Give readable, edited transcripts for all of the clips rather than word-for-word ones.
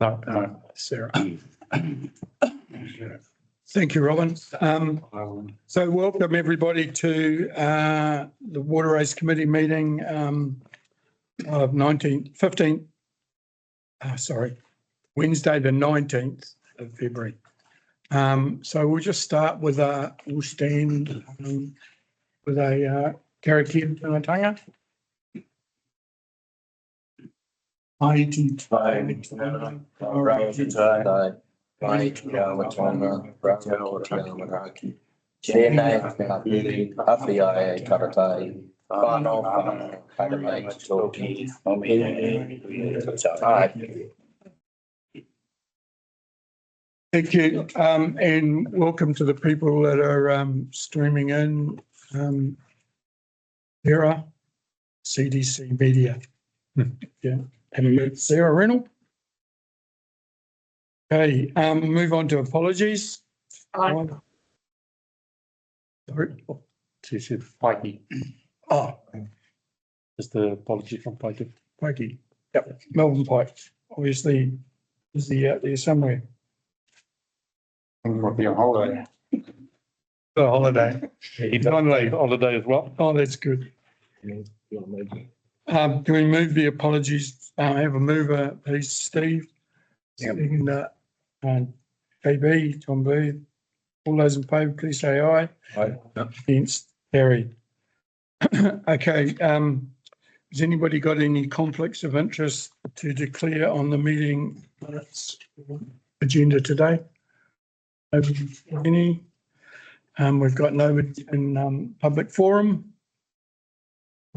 No, Sarah. Thank you, Robin. So welcome everybody to the Waterways Committee meeting of Wednesday the 19th of February. So we'll just start with we'll stand with a Karakia Timatanga. Karakia Whakamutunga, J McFadzean, Awhiae Carterton, whānau haere toki, Thank you, and welcome to the people that are streaming in. Sarah, CDC Media. Yeah, and Sarah Reynolds. Okay, move on to apologies. Aye. Sorry. She said Pikey. Oh, Just the apology from Pikey. Pikey. Yep, Melbourne Pike. Obviously, is he out there somewhere? Might be on holiday. For a holiday. He's on leave holiday as well. Oh, that's good. Can we move the apologies? Have a mover, please, Steve. Yep. And KB, John Booth. All those in favour, please say aye. Aye. Against, carried. Okay, has anybody got any conflicts of interest to declare on the meeting minutes agenda today? Any? We've got nobody in public forum.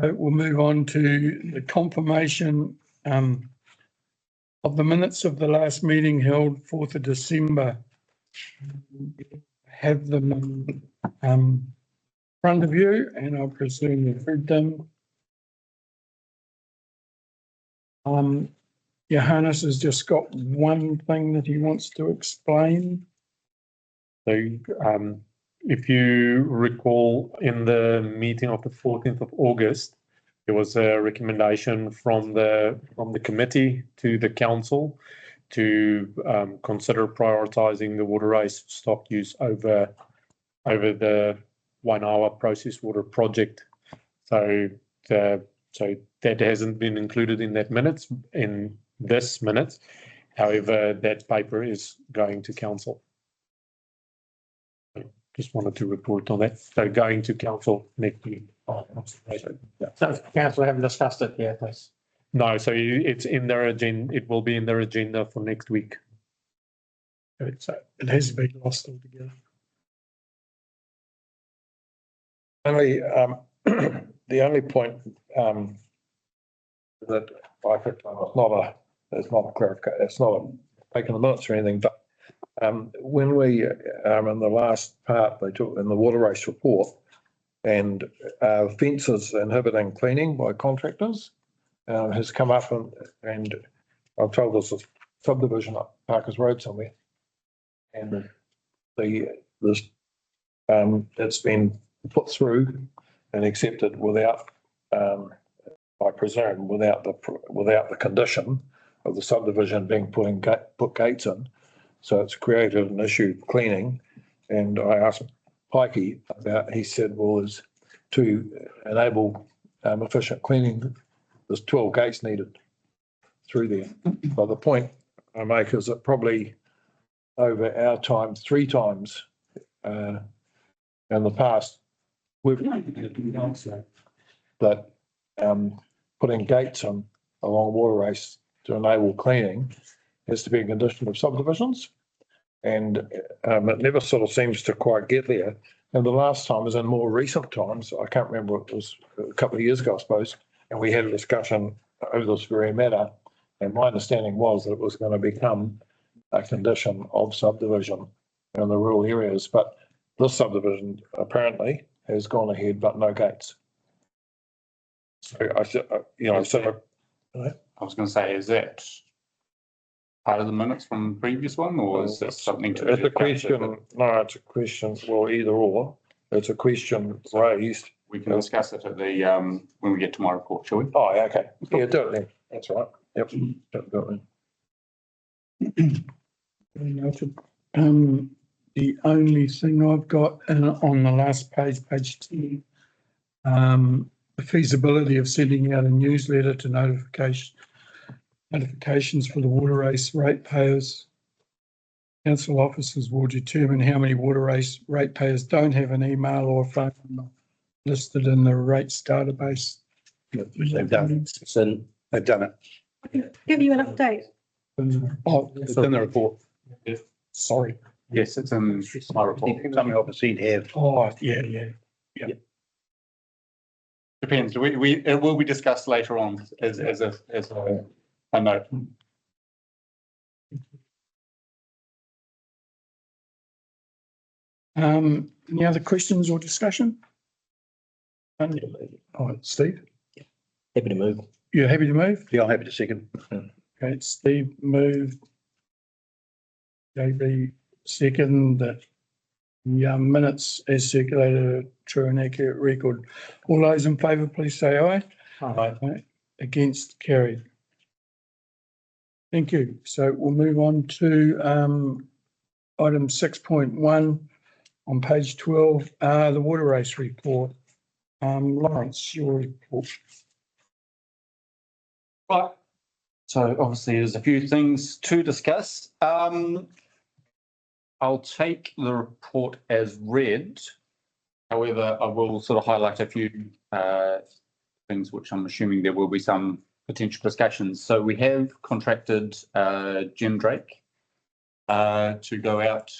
So we'll move on to the confirmation of the minutes of the last meeting held 4th of December. Have them in front of you, and I'll presume you've read them. Johannes has just got one thing that he wants to explain. So if you recall, in the meeting of the 14th of August, there was a recommendation from the committee to the council to consider prioritising the waterways stock use over the 1 hour processed water project. So that hasn't been included in this minutes. However, that paper is going to council. Just wanted to report on that. So going to council next week. So council haven't discussed it yet, please. No, so it's in their agenda. It will be in their agenda for next week. So it hasn't been lost altogether. Only the only point that I think it's not a clarification, it's not a taking the minutes or anything, but when we in the last part they took in the water race report and fences inhibiting cleaning by contractors has come up and I'm told there's a subdivision up Parkers Road somewhere, and it's been put through and accepted without, I presume, without the condition of the subdivision being put gates in. So it's created an issue of cleaning. And I asked Pikey about, he said, well, is to enable efficient cleaning, there's 12 gates needed through there. But the point I make is that probably over our time, 3 times in the past, we've that putting gates on along waterways to enable cleaning has to be a condition of subdivisions, and it never sort of seems to quite get there. And the last time was in more recent times. I can't remember, it was a couple of years ago, I suppose, and we had a discussion over this very matter. And my understanding was that it was going to become a condition of subdivision in the rural areas, but this subdivision apparently has gone ahead, but no gates. So I said, I was going to say, is that part of the minutes from the previous one, or is this something to? It's a question. No, it's a question. Well, either or. It's a question raised. We can discuss it at the when we get to my report, shall we? Oh, okay. Yeah, do it then. That's right. Yep. Do it then. Noted. The only thing I've got on the last page, page 10, the feasibility of sending out a newsletter to notifications for the water race ratepayers. Council officers will determine how many water race ratepayers don't have an email or phone number listed in the rates database. They've done it. They've done it. Give you an update. Oh, It's in the report. sorry. Yes, it's in my report. Some officers have. Oh, yeah. Depends. It will be discussed later on as a note. Any other questions or discussion? All right, Steve, Happy to move. you're happy to move? Yeah, I'm happy to second. Okay, Steve moved. JB second, that the minutes as circulated, true and accurate record. All those in favour, please say aye. Aye. Against, carried. Thank you. So we'll move on to item 6.1 on page 12, the water race report. Lawrence, your report. Right. So obviously there's a few things to discuss. I'll take the report as read. However, I will sort of highlight a few things which I'm assuming there will be some potential discussions. So we have contracted Jim Drake to go out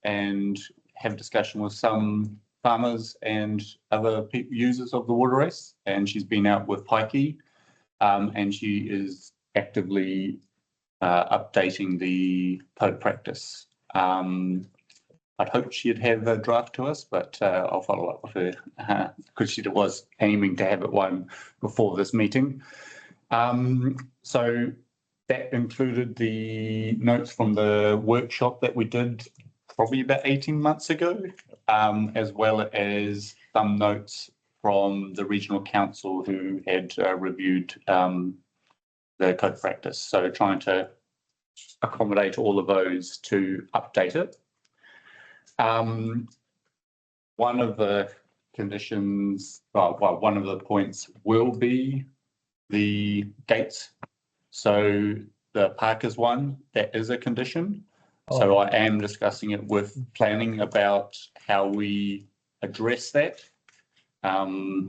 and have a discussion with some farmers and other users of the water race. And she's been out with Pikey and she is actively updating the code of practice. I'd hoped she'd have a draft to us, but I'll follow up with her because she was aiming to have it one before this meeting. So that included the notes from the workshop that we did probably about 18 months ago, as well as some notes from the regional council who had reviewed the code of practice. So trying to accommodate all of those to update it. One of the conditions, one of the points will be the gates. So the Parkers one, that is a condition. So I am discussing it with planning about how we address that.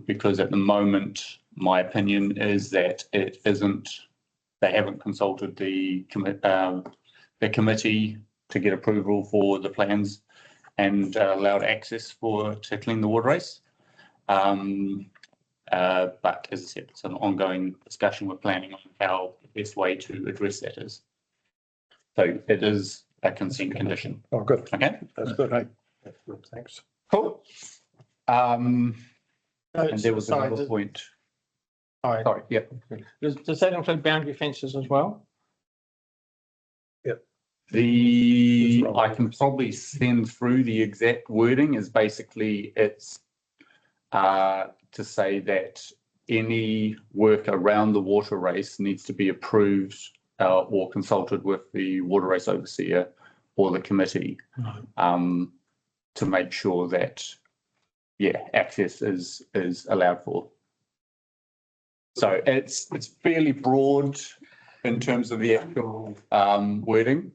Because at the moment, my opinion is that it isn't, they haven't consulted the committee to get approval for the plans and allowed access to clean the water race. But as I said, it's an ongoing discussion with planning on how the best way to address that is. So it is a consent condition. Oh, good. Okay. That's good. Hey, that's good. Thanks. Cool. And there was another point. Sorry. Yeah. Does that include boundary fences as well? I can probably send through the exact wording. Is basically it's to say that any work around the water race needs to be approved or consulted with the water race overseer or the committee to make sure that access is allowed for. So it's fairly broad in terms of the actual wording.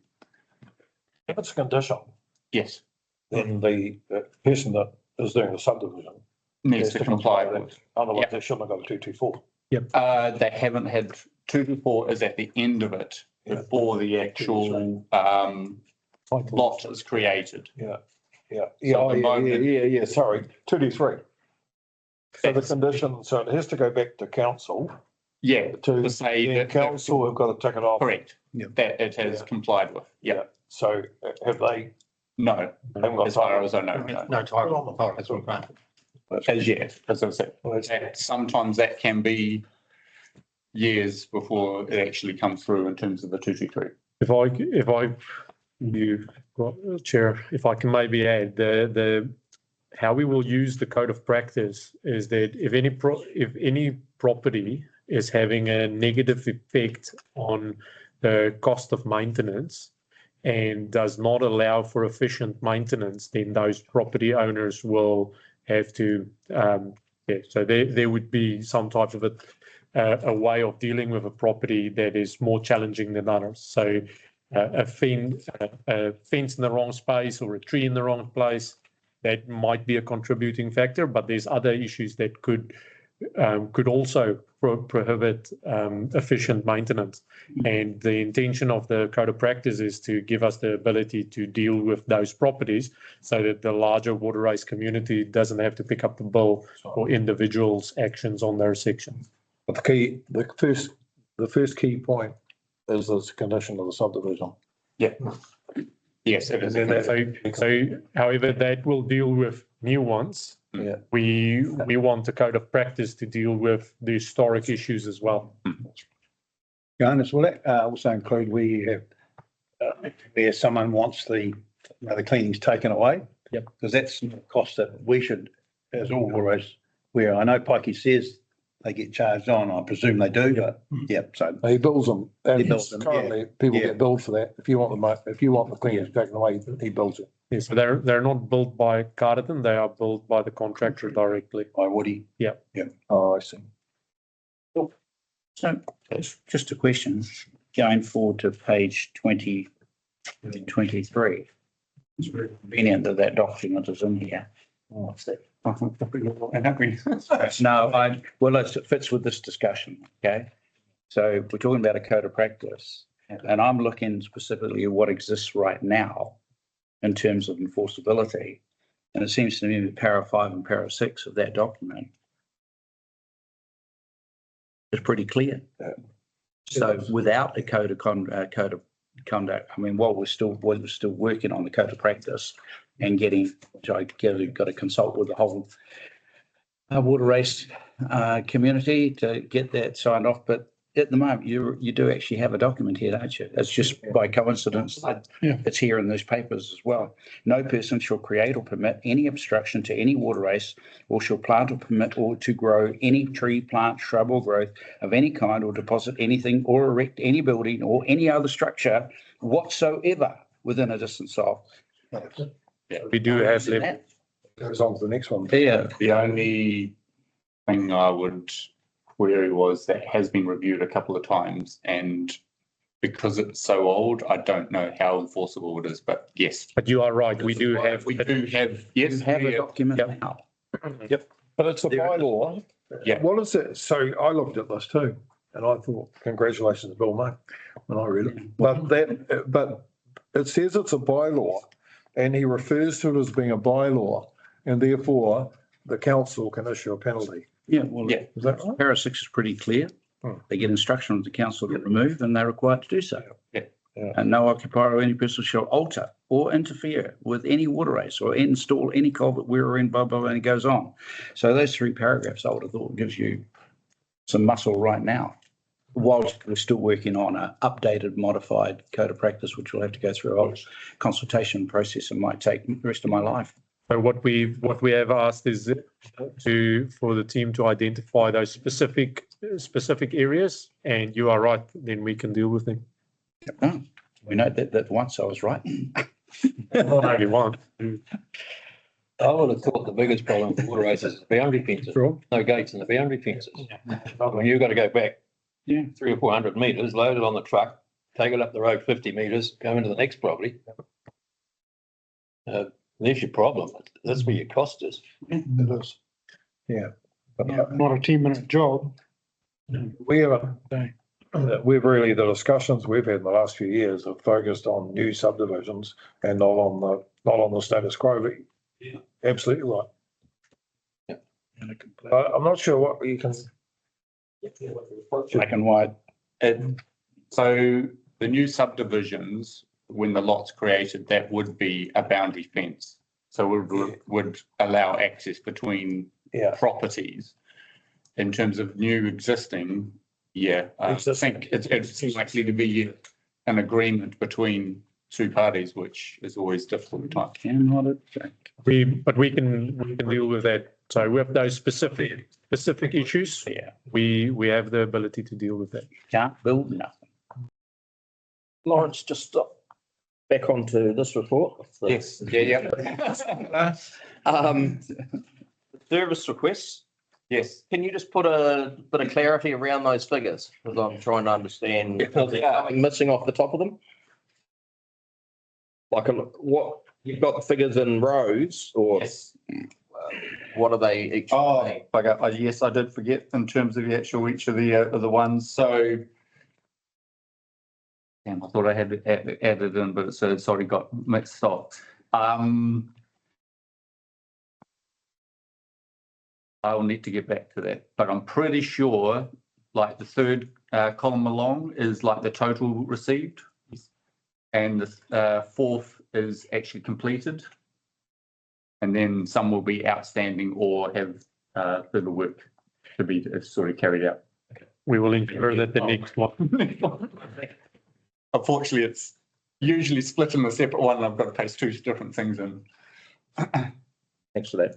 If it's a condition, Yes, then the person that is doing the subdivision needs has to comply with. Otherwise, they shouldn't have got a 224. They haven't had 224 is at the end of it before the actual lot is created. Yeah. So at the moment- Sorry, 223. So the condition, so it has to go back to council. To say the that council have got to tick it off. correct. That it has complied with. So have they? No, Haven't got as far title? as I know. No title authorities will grant it. As yet, as I said, sometimes that can be years before it actually comes through in terms of the 223. Chair, if I can maybe add, the how we will use the code of practice is that if any property is having a negative effect on the cost of maintenance, and does not allow for efficient maintenance, then those property owners will have to, so there would be some type of a way of dealing with a property that is more challenging than others. So a fence in the wrong space or a tree in the wrong place, that might be a contributing factor, but there's other issues that could also prohibit efficient maintenance. And the intention of the code of practice is to give us the ability to deal with those properties so that the larger waterways community doesn't have to pick up the bill for individuals' actions on their sections. But the first key point is the condition of the subdivision. Yeah. Yes, it is. So however, that will deal with new ones. Yeah. We want the code of practice to deal with the historic issues as well. Jonas, will that also include where you have, where someone wants the cleanings taken away? Yep. Because that's a cost that we should, as all waterways, where I know Pikey says they get charged on, I presume they do, but yeah, so. He bills them. And He bills them, currently, people Yeah. get billed for that. If you want the cleaners taken away, he bills it. Yes, so they're not built by Carterton, they are built by the contractor directly. By Woody. Oh, I see. So just a question, going forward to page 23. It's very convenient that that document is in here. What's that? No, well, it fits with this discussion, okay? So we're talking about a code of practice, and I'm looking specifically at what exists right now in terms of enforceability. And it seems to me that para 5 and para 6 of that document is pretty clear. So without a code of conduct, I mean, while we're still working on the code of practice and got to consult with the whole water race community to get that signed off. But at the moment, you do actually have a document here, don't you? It's just by coincidence that it's here in those papers as well. No person shall create or permit any obstruction to any water race, or shall plant or permit or to grow any tree, plant, shrub or growth of any kind, or deposit anything or erect any building or any other structure whatsoever within a distance of. We do have them. that. Goes on to the next one. Yeah. The only thing I would query was that has been reviewed a couple of times, and because it's so old, I don't know how enforceable it is, but yes. But you are right, we do have. Yes. You have a document Yep. now. But it's a bylaw. Yeah. What is it? So I looked at this too, and I thought, congratulations, Bill May, when I read it. But it says it's a bylaw, and he refers to it as being a bylaw, and therefore the council can issue a penalty. Yeah, well, Yeah. Is that right? para 6 is pretty clear. They get instruction from the council to remove, and they're required to do so. Yeah. Yeah. And no occupier or any person shall alter or interfere with any water race or install any culvert where or in blah, blah, blah, and it goes on. So those 3 paragraphs, I would have thought, gives you some muscle right now, whilst we're still working on an updated, modified code of practice, which will have to go through a whole consultation process and might take the rest of my life. So what we have asked is for the team to identify those specific areas, and you are right, then we can deal with them. Oh, we know that once I was right. Not only one. I would have thought the biggest problem with water races is boundary fences. Sure. No gates in the boundary fences. When you've got to go back 300 or 400 metres, load it on the truck, take it up the road 50 metres, go into the next property. There's your problem. That's where your cost is. It is. Yeah. But Not a 10-minute job. we've really, the discussions we've had in the last few years have focused on new subdivisions and not on the status quo. But absolutely right. I'm not sure what you can. Black and white. So the new subdivisions, when the lot's created, that would be a boundary fence. So would allow access between properties. In terms of new existing, I think it's likely to be an agreement between 2 parties, which is always difficult to type. But we can deal with that. So with those specific issues, we have the ability to deal with that. Can't build nothing. Lawrence, just stop. back onto this report. Yes, yeah. Service requests. Yes. Can you just put a bit of clarity around those figures? Because I'm trying to understand something missing off the top of them. Like what, you've got the figures in rows or Yes. what are they each? Oh, bugger. Yes, I did forget in terms of the actual each of the ones. So, damn, I thought I had added in, but it's already got mixed up. I'll need to get back to that, but I'm pretty sure like the third column along is like the total received. And the fourth is actually completed. And then some will be outstanding or have further work to be sort of carried out. We will ensure that the next one. Unfortunately, it's usually split in a separate one and I've got to paste two different things in. Thanks for that.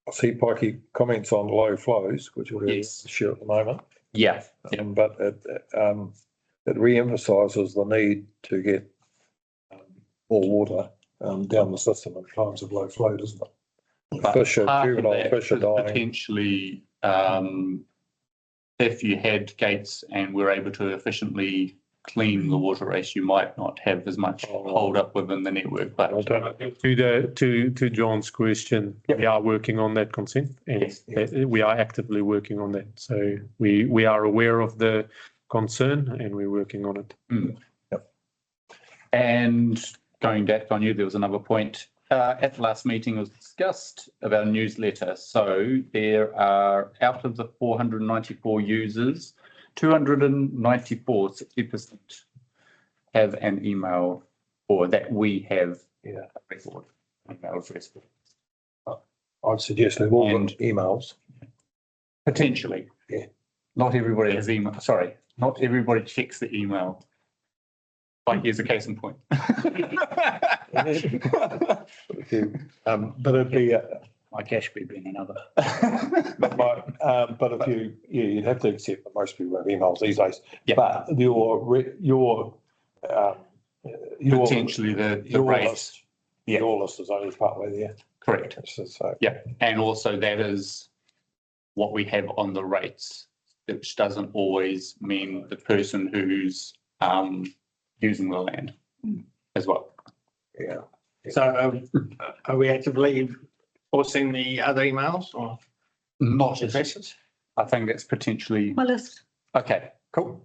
I see Pikey comments on low flows, which are an Yes. issue at the moment. Yeah. But it re-emphasises the need to get more water down the system in times of low flow, doesn't it? But Fish are, part of juvenile that fish are is dying. potentially, if you had gates and were able to efficiently clean the water race, you might not have as much hold up within the network. But To John's question, Yep. we are working on that consent and Yes. we are actively working on that. So we are aware of the concern and we're working on it. And going back on you, there was another point. At the last meeting, it was discussed about a newsletter. So there are, out of the 494 users, 294, 60% have an email or that we have a record, email address. I'd suggest they've all And- got emails. Potentially. Yeah. Not everybody has email, sorry, not everybody checks the email. Like here's a case in point. But it'd be, My cash be being another. but if you'd have to accept that most people have emails these days. Yeah. But your Potentially the rate. list, your list is only partway there. Correct. So Yeah, and also that is what we have on the rates, which doesn't always mean the person who's using the land as well. yeah. So are we actively forcing the other emails or? Not addresses? I think that's potentially, My list. okay, cool.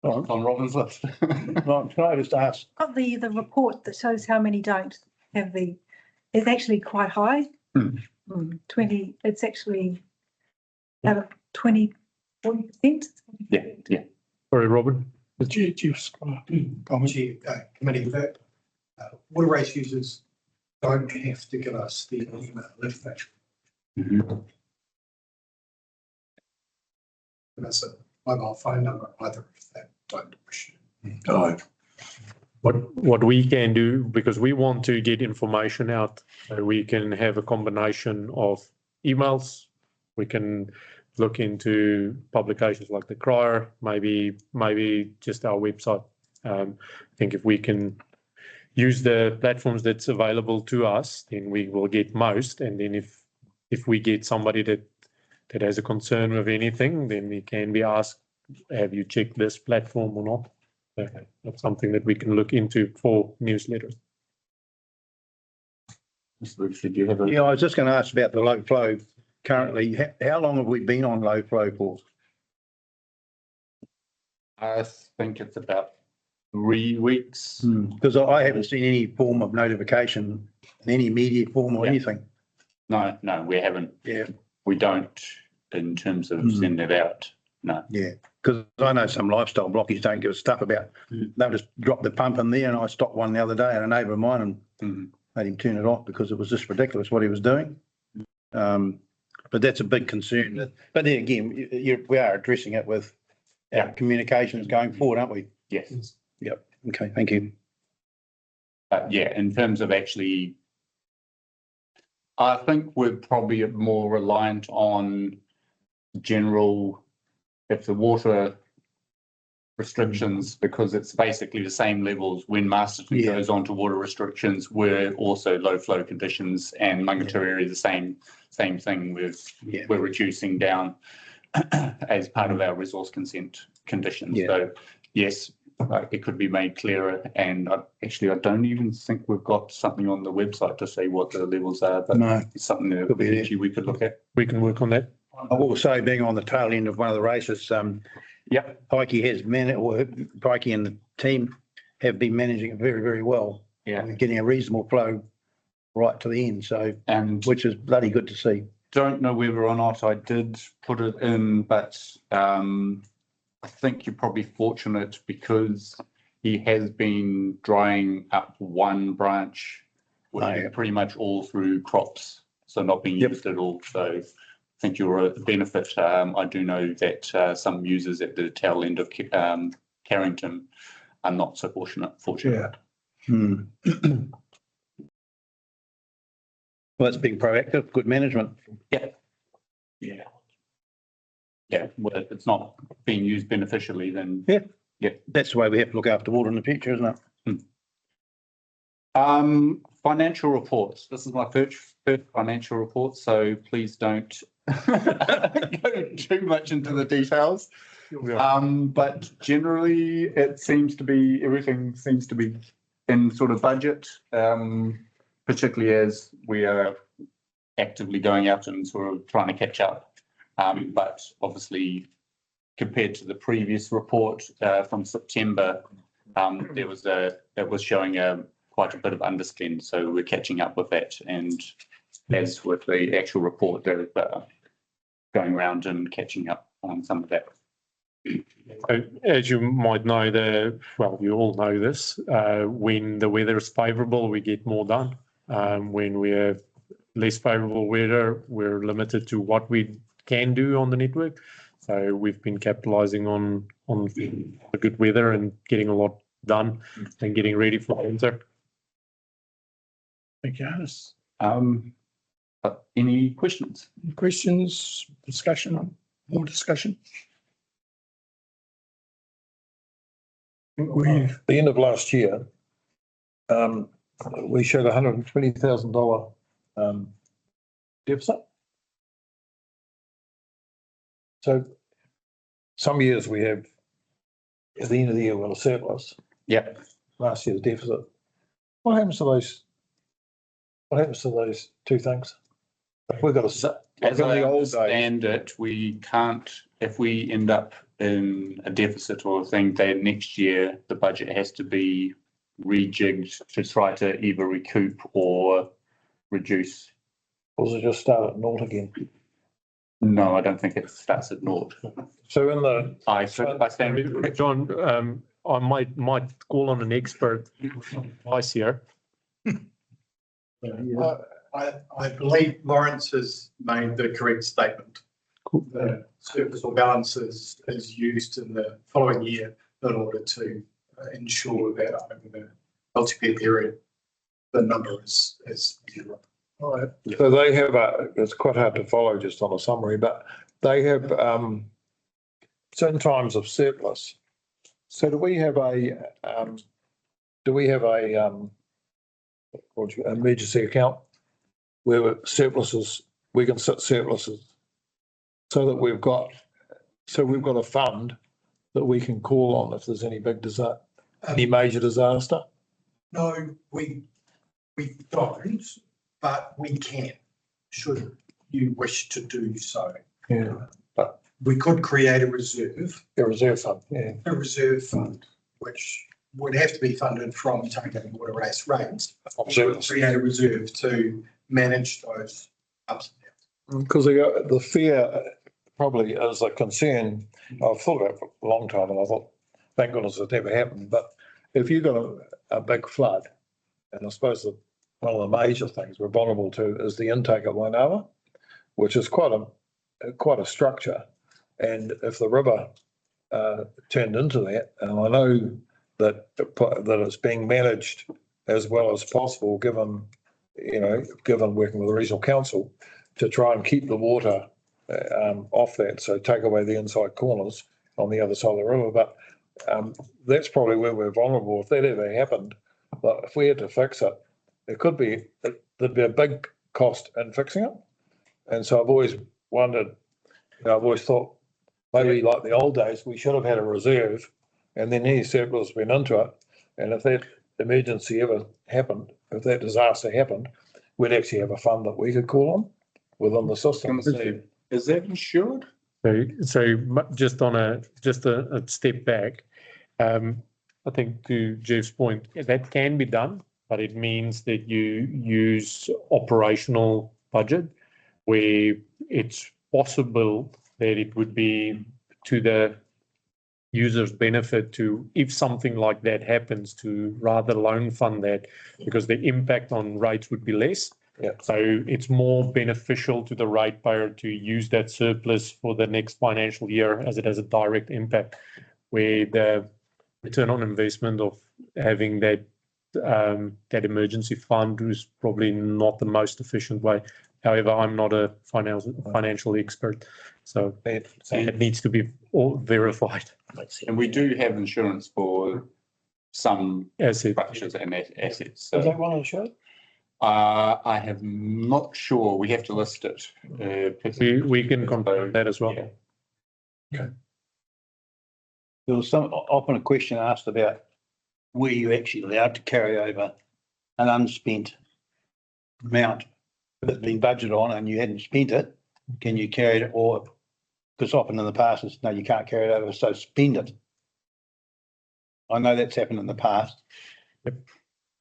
On Robin's list. Right, can I just ask, Got the report that shows how many don't have it's actually quite high. 20, it's actually out of 20, 40%. Yeah. Sorry, Robin. The Chief's comment. Committee, that water race users don't have to give us the email if they. Mhm. And that's a mobile phone number either if they don't wish. What we can do, because we want to get information out, we can have a combination of emails. We can look into publications like the Crier, maybe just our website. I think if we can use the platforms that's available to us, then we will get most. And then if we get somebody that has a concern with anything, then we can be asked, have you checked this platform or not? So that's something that we can look into for newsletters. Mr. Bruce, did you have a? yeah, I was just going to ask about the low flow currently. How long have we been on low flow for? I think it's about 3 weeks. Because I haven't seen any form of notification in any media form or Yeah. anything. No, we haven't. Yeah. We don't in terms of sending it out. No. Yeah, because I know some lifestyle blockies don't give a stuff about, they'll just drop the pump in there, and I stopped one the other day at a neighbour of mine and made him turn it off because it was just ridiculous what he was doing. But that's a big concern. But then again, we are addressing it with our communications going forward, aren't we? Yes. Yep. Okay, thank you. But yeah, in terms of actually, I think we're probably more reliant on general, if the water restrictions because it's basically the same levels when Masterton Yeah. goes on to water restrictions. We're also low flow conditions and Mangaturi the same thing. Yeah. We're reducing down as part of our resource consent conditions. Yeah. So yes, it could be made clearer. And I don't even think we've got something on the website to say what the levels are, but No. it's something that Could be there. potentially we could look at. We can work on that. I will say, being on the tail end of one of the races, Yep. Pikey and the team have been managing it very, very well. Yeah. We're getting a reasonable flow right to the end, so, And which is bloody good to see. don't know whether or not I did put it in, but I think you're probably fortunate because he has been drying up one branch, which is pretty much all through crops, so not being used at all. So I think you're a benefit. I do know that some users at the tail end of Carrington are not so fortunate. Yeah. Well, that's being proactive, good management. Yeah. Well, if it's not being used beneficially, then That's the way we have to look after water in the future, isn't it? Financial reports. This is my first financial report, so please don't go too much into the details. But generally, everything seems to be in sort of budget, particularly as we are actively going out and sort of trying to catch up. But obviously, compared to the previous report from September, it was showing quite a bit of underspend. So we're catching up with that, and as with the actual report, they're going around and catching up on some of that. So, as you might know, you all know this, when the weather is favourable, we get more done. When we have less favourable weather, we're limited to what we can do on the network. So we've been capitalising on the good weather and getting a lot done and getting ready for winter. Thank you, Hannes. Any questions? Questions, discussion, more discussion? At the end of last year, we showed $120,000 deficit. So some years we have, at the end of the year, we've got a surplus. Yeah. Last year's deficit. What happens to those? What happens to those two things? We've got As I understand it, we can't, if we end up in a deficit or a thing, then next year the budget has to be rejigged to try to either recoup or reduce. Or does it just start at naught again? No, I don't think it starts at naught. So in the I stand. John, I might call on an expert advice here. I believe Lawrence has made the correct statement. The surplus or balance is used in the following year in order to ensure that over the multi-year period, the number is zero. all right. So they have it's quite hard to follow just on a summary, but they have certain times of surplus. So do we have a emergency account where surpluses, we can set surpluses so that we've got a fund that we can call on if there's any big any major disaster? No, we don't, but we can, should you wish to do so. Yeah. But we could create a reserve. A reserve fund, yeah. A reserve fund, which would have to be funded from taking water race rates. Create a reserve to manage those ups and downs. Because the fear probably is a concern. I've thought about it for a long time and I thought, thank goodness it never happened. But if you've got a big flood, and I suppose one of the major things we're vulnerable to is the intake at Wainawa, which is quite a structure. And if the river turned into that, and I know that it's being managed as well as possible, given working with the regional council to try and keep the water off that, so take away the inside corners on the other side of the river. But that's probably where we're vulnerable. If that ever happened, but if we had to fix it, there'd be a big cost in fixing it. And so I've always wondered, I've always thought maybe like the old days, we should have had a reserve and then any surplus went into it. And if that emergency ever happened, if that disaster happened, we'd actually have a fund that we could call on within the system. Is that insured? So just a step back, I think to Jeff's point, that can be done, but it means that you use operational budget where it's possible that it would be to the user's benefit to, if something like that happens, to rather loan fund that because the impact on rates would be less. Yeah. So it's more beneficial to the ratepayer to use that surplus for the next financial year as it has a direct impact, where the return on investment of having that emergency fund is probably not the most efficient way. However, I'm not a financial expert, so it needs to be all verified. And we do have insurance for some structures and assets. So Is that one of the show? I have not sure. We have to list it. We can confirm that as well. Yeah. Okay. There was often a question asked about, were you actually allowed to carry over an unspent amount that's been budgeted on and you hadn't spent it? Can you carry it, or because often in the past it's no, you can't carry it over, so spend it. I know that's happened in the past. Yep.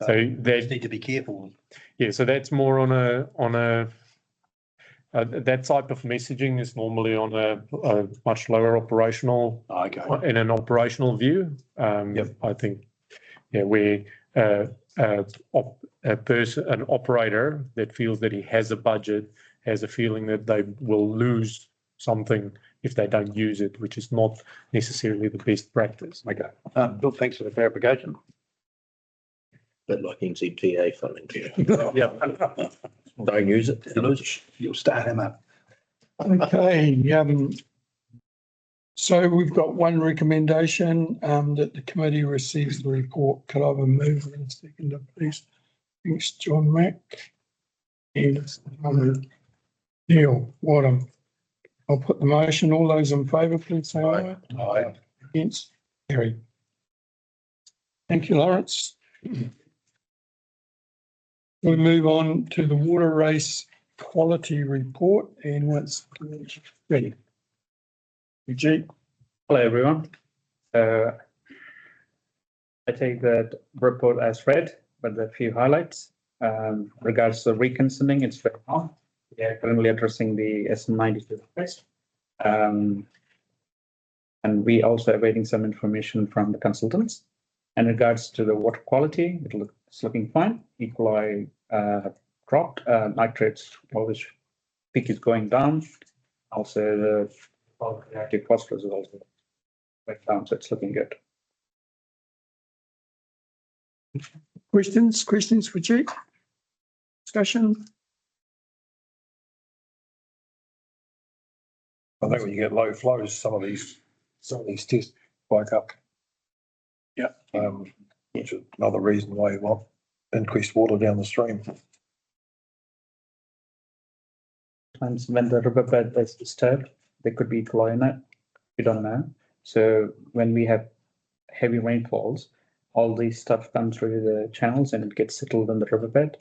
So they need to be careful. Yeah, so that's more on a that type of messaging is normally on a much lower operational, in an operational view. I think, where an operator that feels that he has a budget has a feeling that they will lose something if they don't use it, which is not necessarily the best practice. Okay. Bill, thanks for the clarification. Bit like NZTA funding. Yeah. Don't use it, you lose it. You'll start him up. Okay, so we've got one recommendation, that the committee receives the report. Could I have a mover and seconder, please? Thanks, John Mack. And Neil Wadham. I'll put the motion. All those in favour, please say aye. Aye. Against? Carried. Thank you, Lawrence. We move on to the water race quality report, and once ready. G. Hello, everyone. I take that report as read, but there are a few highlights. Regards to reconditioning, it's very on. We are currently addressing the SM92 request. And we also awaiting some information from the consultants. In regards to the water quality, it's looking fine. E. coli dropped, nitrates, always peak is going down. Also, the reactive phosphorus is also went down, so it's looking good. Questions for G? Discussion? I think when you get low flows, some of these tests spike up. Yeah. Which is another reason why you want increased water down the stream. Times when the riverbed is disturbed, there could be E. coli in it. We don't know. So when we have heavy rainfalls, all this stuff comes through the channels and it gets settled in the riverbed.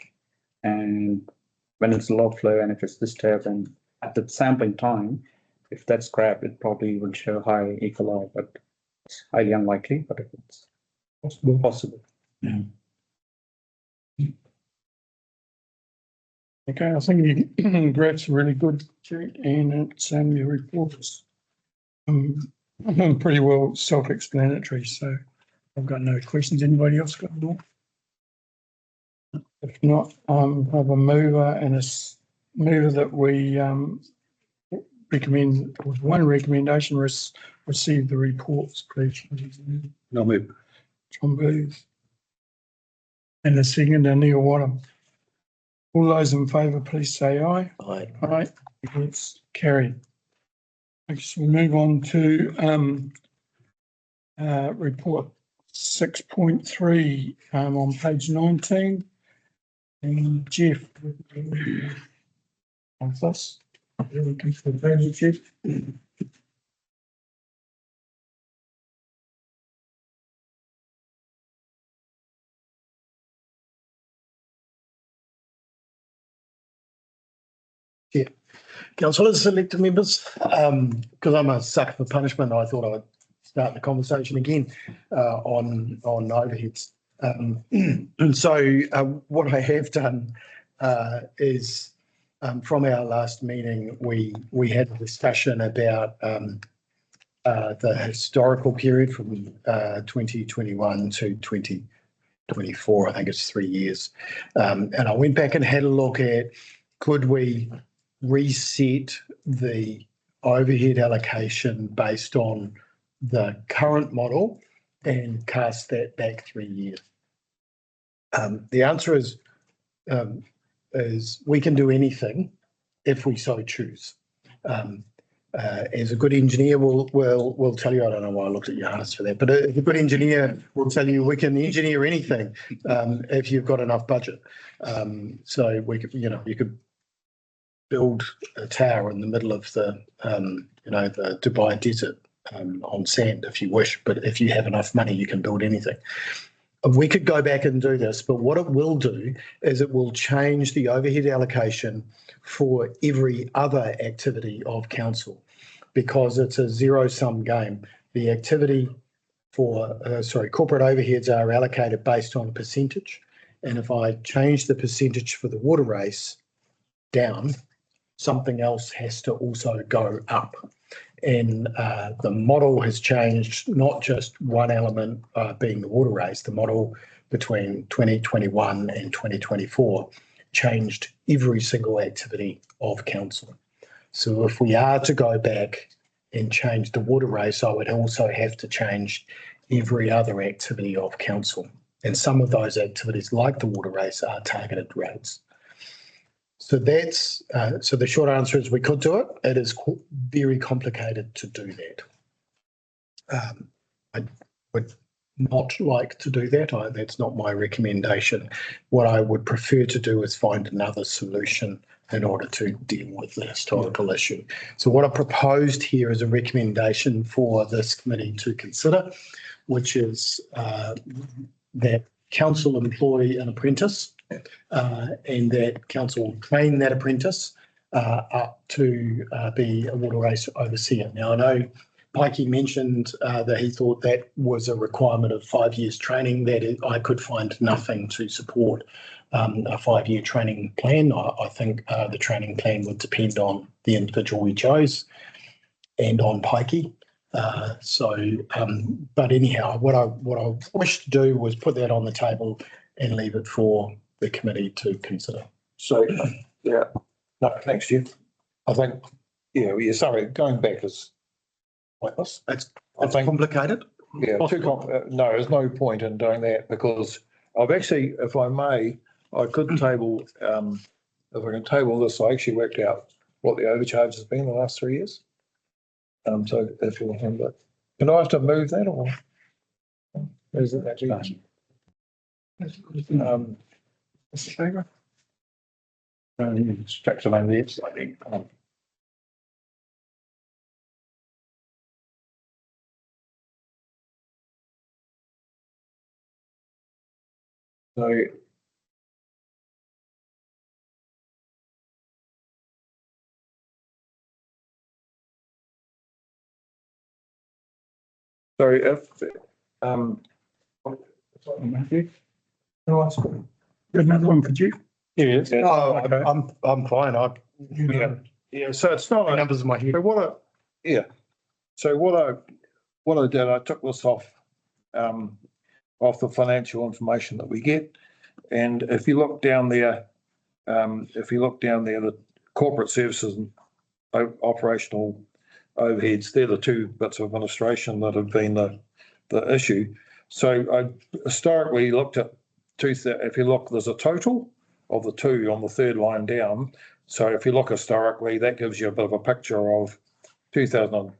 And when it's low flow and if it's disturbed, and at the sampling time, if that's scrapped, it probably would show high E. coli, but it's highly unlikely. But if it's possible. Yeah. Okay, I think your graphs are really good, G, and it's your report is pretty well self-explanatory, so I've got no questions. Anybody else got more? If not, have a mover and a mover that we recommend, with one recommendation, receive the reports, please. No move. John Booth. And the second, Neil Wadham. All those in favour, please say aye. Aye. Aye. Against? Carried. Okay, so we move on to report 6.3 on page 19. And Jeff. On this. We can confirm it, Jeff. Councillors, elected members, because I'm a sucker for punishment, I thought I would start the conversation again on overheads. And so what I have done is from our last meeting, we had a discussion about the historical period from 2021 to 2024. I think it's 3 years. And I went back and had a look at, could we reset the overhead allocation based on the current model and cast that back 3 years? The answer is we can do anything if we so choose. As a good engineer will tell you, I don't know why I looked at your hands for that, but a good engineer will tell you we can engineer anything if you've got enough budget. So we could, you could build a tower in the middle of the the Dubai desert on sand if you wish, but if you have enough money, you can build anything. We could go back and do this, but what it will do is it will change the overhead allocation for every other activity of council, because it's a zero-sum game. The activity for, corporate overheads are allocated based on a percentage. And if I change the percentage for the water race down, something else has to also go up. And the model has changed, not just one element being the water race. The model between 2021 and 2024 changed every single activity of council. So if we are to go back and change the water race, I would also have to change every other activity of council. And some of those activities, like the water race, are targeted rates. So that's so the short answer is we could do it. It is very complicated to do that. I would not like to do that. That's not my recommendation. What I would prefer to do is find another solution in order to deal with the historical issue. So what I proposed here is a recommendation for this committee to consider, which is that council employ an apprentice and that council train that apprentice up to be a water race overseer. Now, I know Pikey mentioned that he thought that was a requirement of 5 years training, that I could find nothing to support a 5-year training plan. I think the training plan would depend on the individual we chose and on Pikey. But anyhow, what I wished to do was put that on the table and leave it for the committee to consider. So, yeah, no, thanks, Jeff. I think, sorry, going back is pointless. It's complicated. Yeah, no, there's no point in doing that, because I've actually, if I may, I could table, if I can table this, I actually worked out what the overcharge has been the last 3 years. So if you want to, but can I have to move that, or is it actually? Mr. Shaver? Check some of these, I think. So if, Another one for you. yes. Oh, Okay. I'm fine. Yeah, so it's not, Numbers in my head. so what I did, I took this off the financial information that we get. And if you look down there, the corporate services and operational overheads, they're the two bits of administration that have been the issue. So I historically looked at if you look, there's a total of the two on the third line down. So if you look historically, that gives you a bit of a picture of 2000,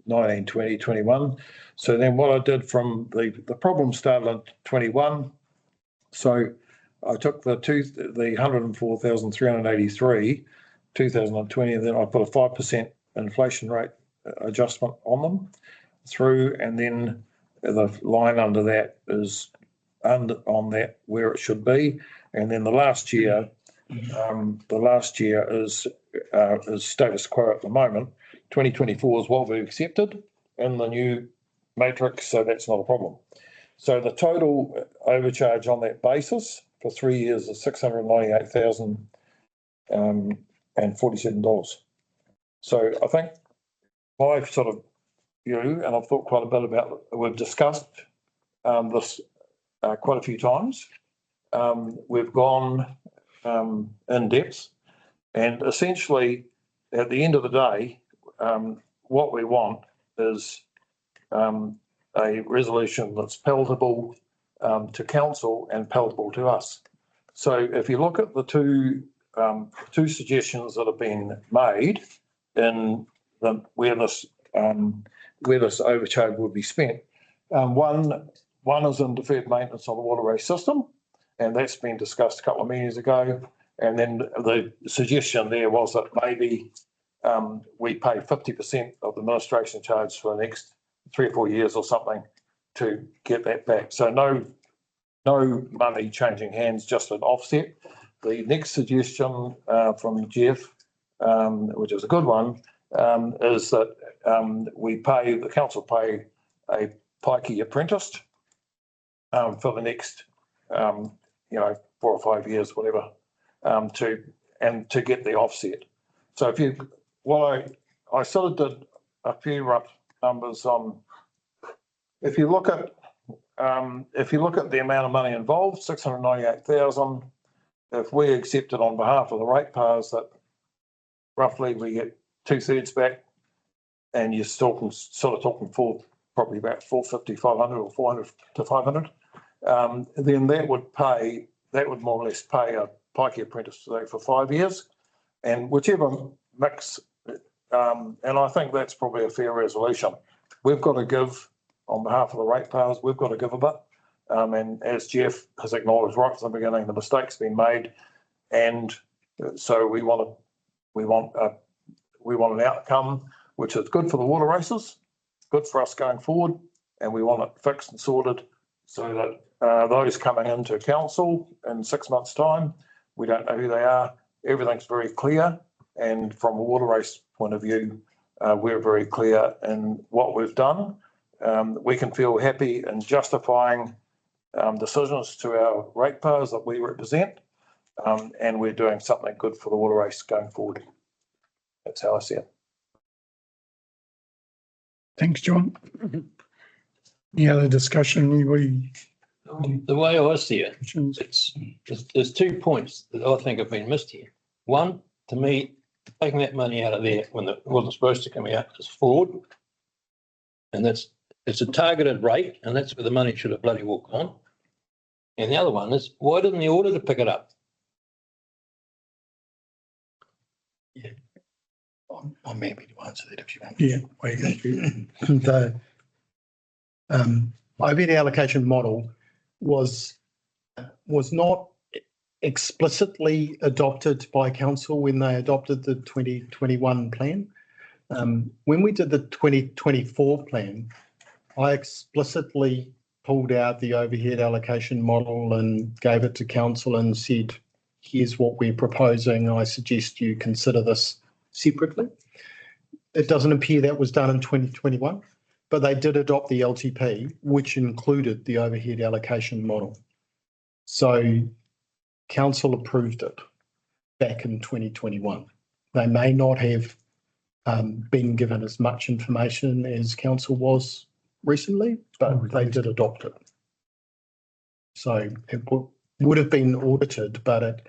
19, 20, 21. So then what I did from the problem started in 21. So I took the 104,383, 2020, and then I put a 5% inflation rate adjustment on them through, and then the line under that is on that where it should be. And then the last year is status quo at the moment. 2024 is what we've accepted in the new matrix, so that's not a problem. So the total overcharge on that basis for 3 years is $698,047. So I think my sort of view, and I've thought quite a bit about, we've discussed this quite a few times. We've gone in depth, and essentially at the end of the day, what we want is a resolution that's palatable to council and palatable to us. So if you look at the two suggestions that have been made in where this overcharge would be spent, one is in deferred maintenance on the waterway system, and that's been discussed a couple of meetings ago. And then the suggestion there was that maybe we pay 50% of the administration charge for the next 3 or 4 years or something to get that back. So no money changing hands, just an offset. The next suggestion from Jeff, which is a good one, is that the council pay a pikey apprentice for the next 4 or 5 years, whatever, to get the offset. So I sort of did a few rough numbers on. If you look at the amount of money involved, 698,000. If we accept it on behalf of the ratepayers, that roughly we get 2/3 back, and you're talking probably about 450, 500, or 400 to 500. Then that would more or less pay a pikey apprentice today for 5 years, and whichever mix. And I think that's probably a fair resolution. We've got to give on behalf of the ratepayers. We've got to give a bit, and as Jeff has acknowledged right from the beginning, the mistake's been made, and so we want an outcome which is good for the water races, good for us going forward, and we want it fixed and sorted so that those coming into council in 6 months' time, we don't know who they are. Everything's very clear, and from a water race point of view, we're very clear in what we've done. We can feel happy in justifying decisions to our ratepayers that we represent, and we're doing something good for the water race going forward. That's how I see it. Thanks, John. Any other discussion? Anybody? The way I see it, there's 2 points that I think have been missed here. One, to me, taking that money out of there when it wasn't supposed to come out is fraud. And it's a targeted rate, and that's where the money should have bloody well gone. And the other one is, why didn't the auditor pick it up? Yeah. I'm happy to answer that if you want. Yeah. The overhead allocation model was not explicitly adopted by council when they adopted the 2021 plan. When we did the 2024 plan, I explicitly pulled out the overhead allocation model and gave it to council and said, here's what we're proposing. I suggest you consider this separately. It doesn't appear that was done in 2021, but they did adopt the LTP, which included the overhead allocation model. So council approved it back in 2021. They may not have been given as much information as council was recently, but they did adopt it. So it would have been audited, but it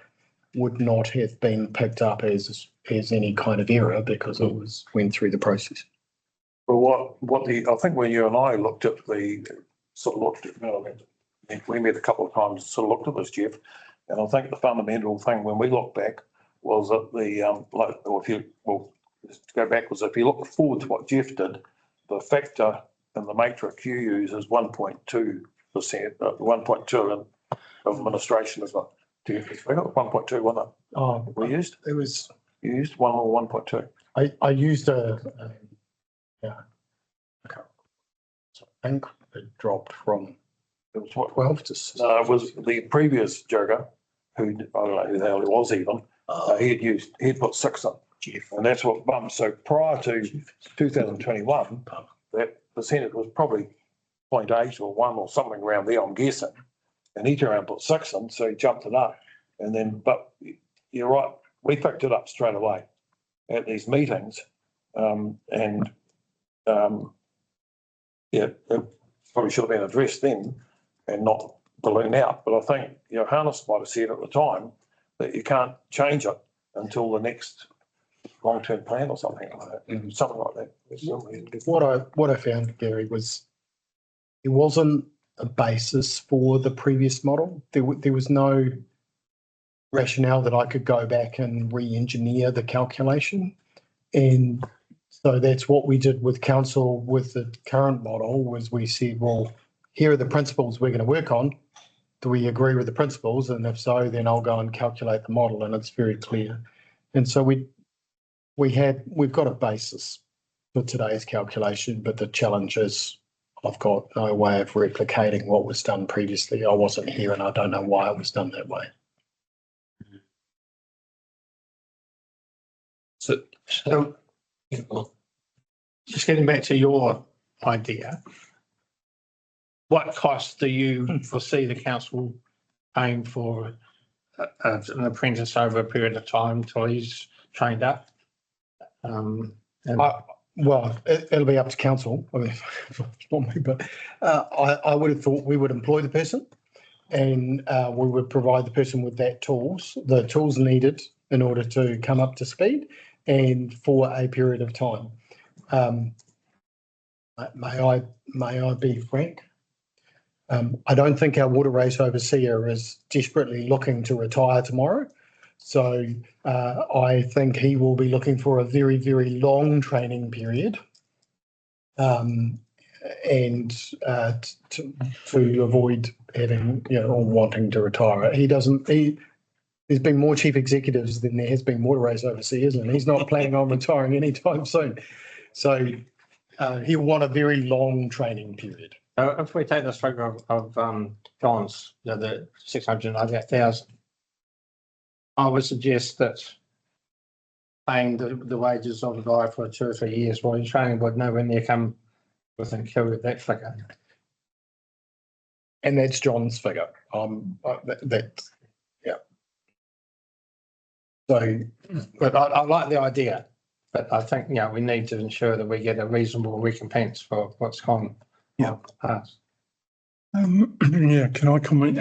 would not have been picked up as any kind of error because it went through the process. Well, I think when you and I looked at we met a couple of times, sort of looked at this, Jeff, and I think the fundamental thing when we look back was that if you look forward to what Jeff did, the factor in the matrix you use is 1.2%, 1.2 of administration is not. Do you figure 1.2 wasn't it? Oh, We used, it was, you used 1 or 1.2? I used yeah. So I think it dropped from It was what? 12 to. It was the previous jogger who, I don't know who the hell it was even, he'd put 6 in. And that's what bumped. So prior to 2021, that percentage was probably 0.8 or 1 or something around there, I'm guessing. And he turned around and put 6 in, so he jumped it up. And then, but you're right, we picked it up straight away at these meetings. Yeah, it probably should have been addressed then and not balloon out. But I think, Hannes might have said at the time that you can't change it until the next long-term plan or something like that. Something like that. What I found, Gary, was there wasn't a basis for the previous model. There was no rationale that I could go back and re-engineer the calculation. And so that's what we did with council with the current model was we said, well, here are the principles we're going to work on. Do we agree with the principles? And if so, then I'll go and calculate the model, and it's very clear. And so we've got a basis for today's calculation, but the challenge is I've got no way of replicating what was done previously. I wasn't here and I don't know why it was done that way. So just getting back to your idea, what cost do you foresee the council paying for an apprentice over a period of time until he's trained up? Well, it'll be up to council. I mean, it's not me, but I would have thought we would employ the person and we would provide the person with the tools needed in order to come up to speed and for a period of time. May I be frank? I don't think our water race overseer is desperately looking to retire tomorrow. So I think he will be looking for a very, very long training period and to avoid having, or wanting to retire. There's been more chief executives than there has been water race overseers, and he's not planning on retiring anytime soon. So he'll want a very long training period. If we take this figure of John's, the 698,000, I would suggest that paying the wages of the guy for 2 or 3 years while he's training would nowhere near come within kill with that figure. And that's John's figure. Yeah. So, but I like the idea, but I think, we need to ensure that we get a reasonable recompense for what's gone past. Can I comment?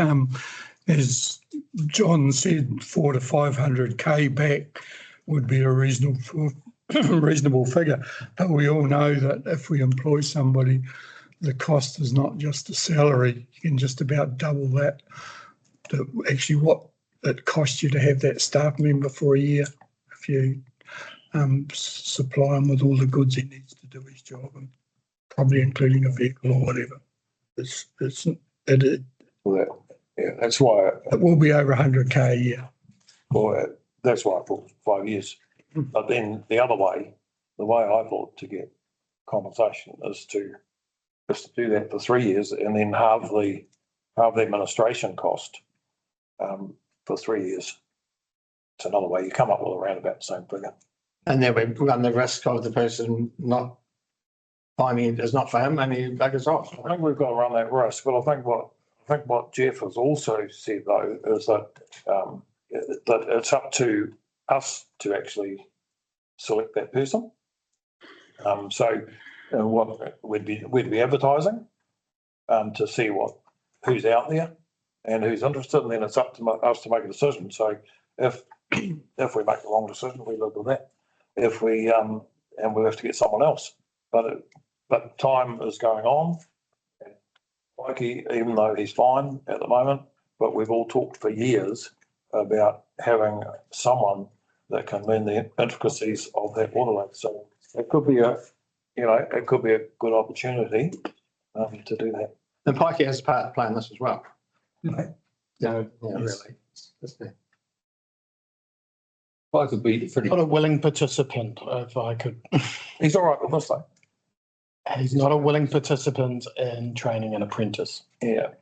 As John said, 400 to 500k back would be a reasonable figure. But we all know that if we employ somebody, the cost is not just the salary. You can just about double that. Actually, what it costs you to have that staff member for a year, if you supply him with all the goods he needs to do his job, and probably including a vehicle or whatever. That's why it will be over 100k a year. Well, that's why I thought 5 years. But then the other way, the way I thought to get compensation is to do that for 3 years and then halve the administration cost for 3 years. It's another way you come up with around about the same figure. And then we run the risk of the person not finding it is not for him and he buggers off. I think we've got to run that risk. But I think what Jeff has also said though is that that it's up to us to actually select that person. So what we'd be advertising to see who's out there and who's interested, and then it's up to us to make a decision. So if we make the wrong decision, we live with that. If we and we have to get someone else, but time is going on. Mikey, even though he's fine at the moment, but we've all talked for years about having someone that can learn the intricacies of that water lake. So it could be you know, it could be a good opportunity to do that. And Pikey has part to play in this as well. Right. No, yeah, Yes. really. It's the- I could be pretty. Not a willing participant, if I could. He's all right with this though. He's not a willing participant in training an apprentice. Yeah.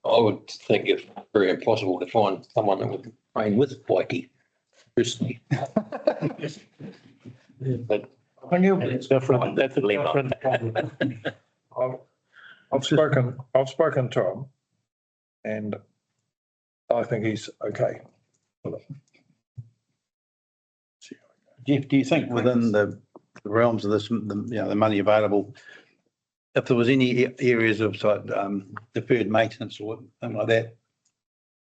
I would think it's very impossible to find someone that would train with Pikey personally. But I knew it's different. That's a dilemma. different problem. I've spoken to him and I think he's okay. Jeff, do you think within the realms of this, the money available, if there was any areas of deferred maintenance or something like that,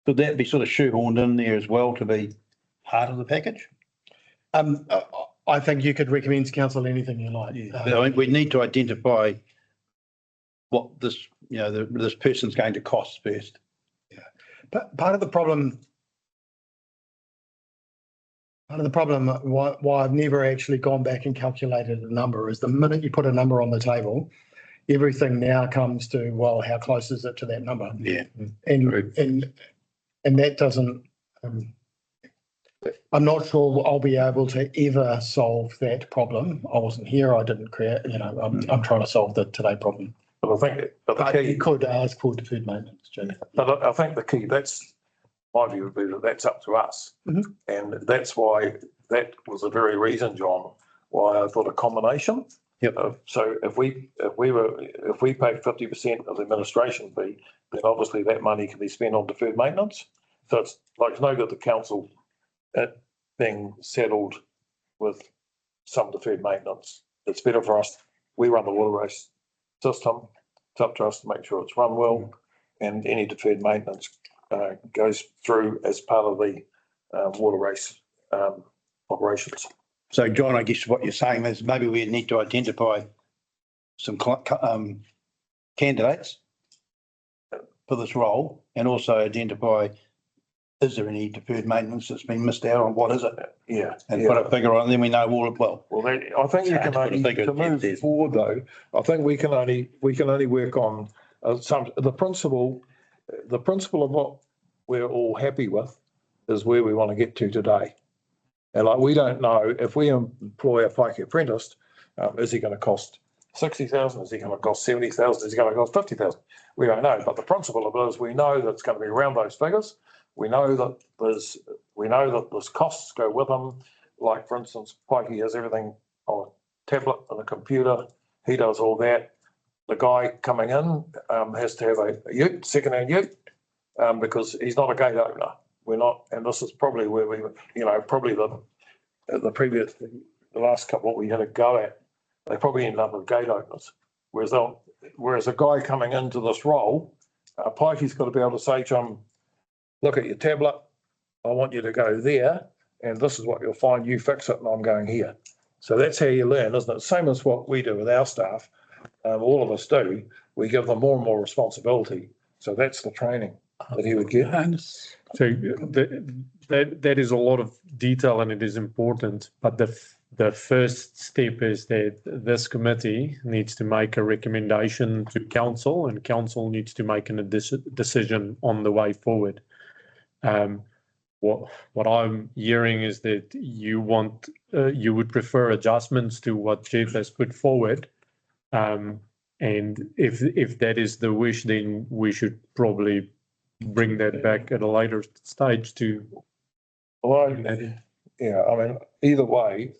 could that be sort of shoehorned in there as well to be part of the package? I think you could recommend to council anything you like. But I think we need to identify what this, this person's going to cost first. But part of the problem why I've never actually gone back and calculated a number is the minute you put a number on the table, everything now comes to, well, how close is it to that number? Yeah. And that doesn't, I'm not sure I'll be able to ever solve that problem. I wasn't here. I didn't create, I'm trying to solve the today problem. But I think, But you could ask for deferred maintenance, Jim. but I think the key, that's my view would be that that's up to us. Mhm. And that's why, that was the very reason, John, why I thought a combination. Yep. So if we pay 50% of the administration fee, then obviously that money can be spent on deferred maintenance. So it's like, it's no good the council being settled with some deferred maintenance. It's better for us. We run the water race system. It's up to us to make sure it's run well, and any deferred maintenance goes through as part of the water race operations. So, John, I guess what you're saying is maybe we need to identify some candidates for this role and also identify, is there any deferred maintenance that's been missed out on? What is it? Yeah. And put a figure on it, then we know all well. Well, I think you can only, to move forward though, I think we can only work on the principle of what we're all happy with is where we want to get to today. And like, we don't know if we employ a Pikey apprentice, is he going to cost 60,000? Is he going to cost 70,000? Is he going to cost 50,000? We don't know. But the principle of it is we know that it's going to be around those figures. We know that there's costs go with them. Like, for instance, Pikey has everything on a tablet and a computer. He does all that. The guy coming in has to have a ute, second-hand ute, because he's not a gate opener. We're not, and this is probably where we, probably the last couple we had a go at, they probably ended up with gate openers. Whereas a guy coming into this role, Pikey's got to be able to say to him, look at your tablet, I want you to go there, and this is what you'll find, you fix it, and I'm going here. So that's how you learn, isn't it? Same as what we do with our staff. All of us do. We give them more and more responsibility. So that's the training that he would get. So that is a lot of detail and it is important, but the first step is that this committee needs to make a recommendation to council and council needs to make a decision on the way forward. What I'm hearing is that you would prefer adjustments to what Jeff has put forward. And if that is the wish, then we should probably bring that back at a later stage to. Well, yeah, I mean, either way,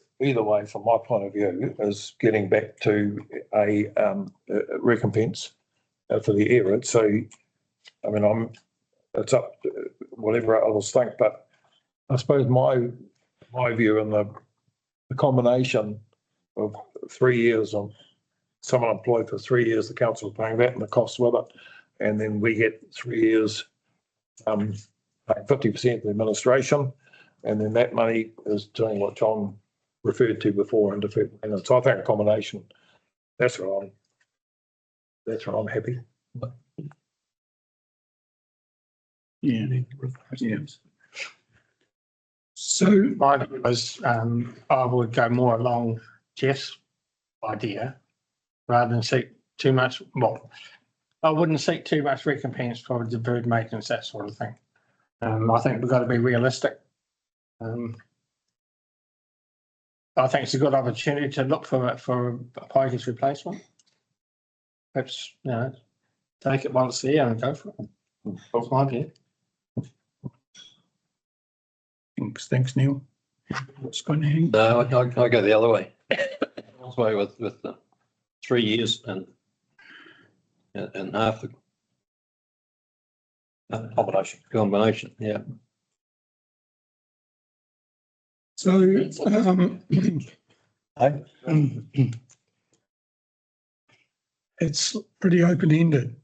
from my point of view, is getting back to a recompense for the error. So, I mean, it's up to whatever others think, but I suppose my view in the combination of 3 years on someone employed for 3 years, the council paying that and the costs with it, and then we get 3 years, 50% of the administration, and then that money is doing what John referred to before in deferred maintenance. So I think a combination, that's where I'm happy. Yeah. So My view is, I would go more along Jeff's idea rather than seek too much. Well, I wouldn't seek too much recompense for deferred maintenance, that sort of thing. I think we've got to be realistic. I think it's a good opportunity to look for a Pikey's replacement. Perhaps, take it while it's there and go for it. That's my view. Thanks, Neil. What's going to hang? No, I go the other way. Way with the 3 years and half the combination, yeah. So, it's pretty open-ended,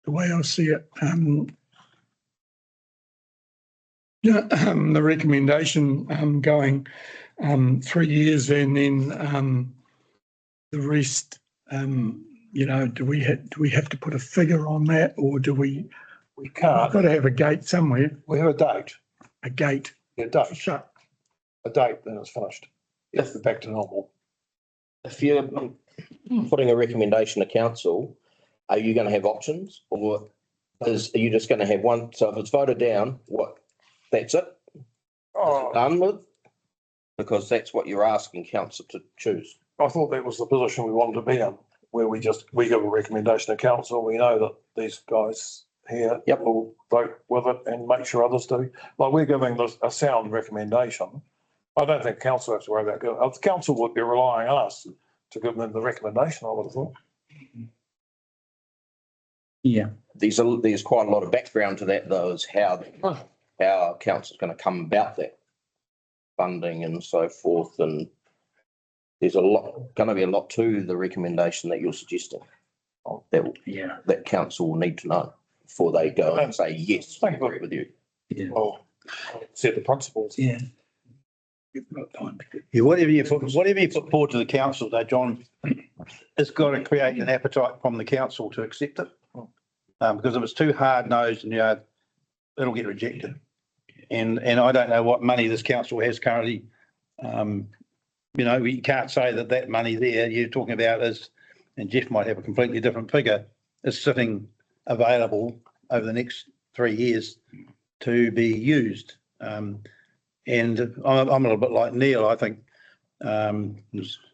the way I see it. The recommendation going 3 years and then the rest, do we have to put a figure on that, or do we? We can't. We've got to have a gate somewhere. We have a date. A gate. A date. Shut. A date, then it's finished. It's back to normal. If you're putting a recommendation to council, are you going to have options, or are you just going to have one? So if it's voted down, that's it? Done with? Because that's what you're asking council to choose. I thought that was the position we wanted to be in, where we give a recommendation to council. We know that these guys here will vote with it and make sure others do. Like, we're giving this a sound recommendation. I don't think council has to worry about it. The council would be relying on us to give them the recommendation, I would have thought. Yeah. There's quite a lot of background to that, though, is how council's going to come about that funding and so forth, and there's going to be a lot to the recommendation that you're suggesting that council will need to know before they go and say yes, I agree with you. Yeah. Well, set the principles. Yeah. Whatever you put forward to the council, though, John, it's got to create an appetite from the council to accept it. Because if it's too hard nosed, and it'll get rejected. And I don't know what money this council has currently. We can't say that money there you're talking about is, and Jeff might have a completely different figure, is sitting available over the next 3 years to be used. And I'm a little bit like Neil. I think,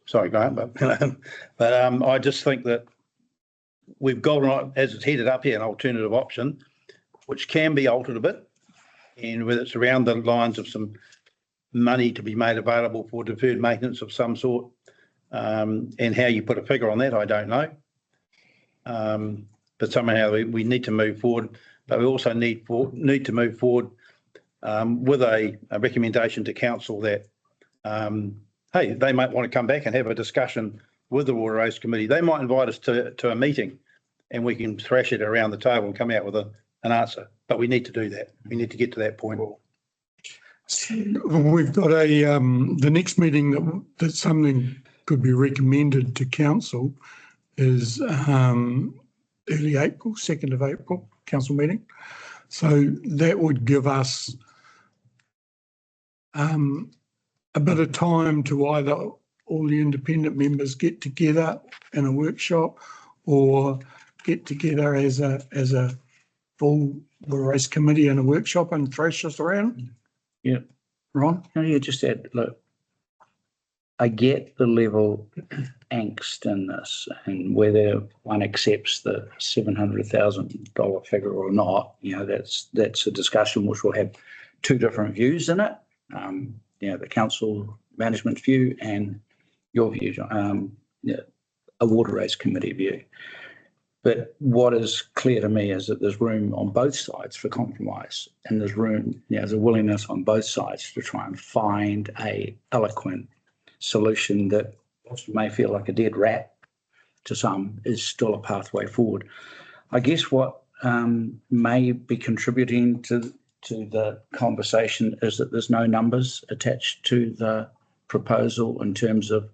sorry, Grant, but I just think that we've got, as it's headed up here, an alternative option, which can be altered a bit, and whether it's around the lines of some money to be made available for deferred maintenance of some sort, and how you put a figure on that, I don't know. But somehow we need to move forward, but we also need to move forward with a recommendation to council that, hey, they might want to come back and have a discussion with the Waterways Committee. They might invite us to a meeting and we can thrash it around the table and come out with an answer. But we need to do that. We need to get to that point. We've got the next meeting that something could be recommended to council is early April, 2nd of April, council meeting. So that would give us a bit of time to either all the independent members get together in a workshop or get together as a full race committee in a workshop and thrash us around. Yeah. Ron? Can you just add, look, I get the level angst in this, and whether one accepts the $700,000 figure or not, that's a discussion which will have two different views in it. The council management's view and your view, a Waterways Committee view. But what is clear to me is that there's room on both sides for compromise, and there's room, there's a willingness on both sides to try and find a eloquent solution that may feel like a dead rat to some is still a pathway forward. I guess what may be contributing to the conversation is that there's no numbers attached to the proposal in terms of,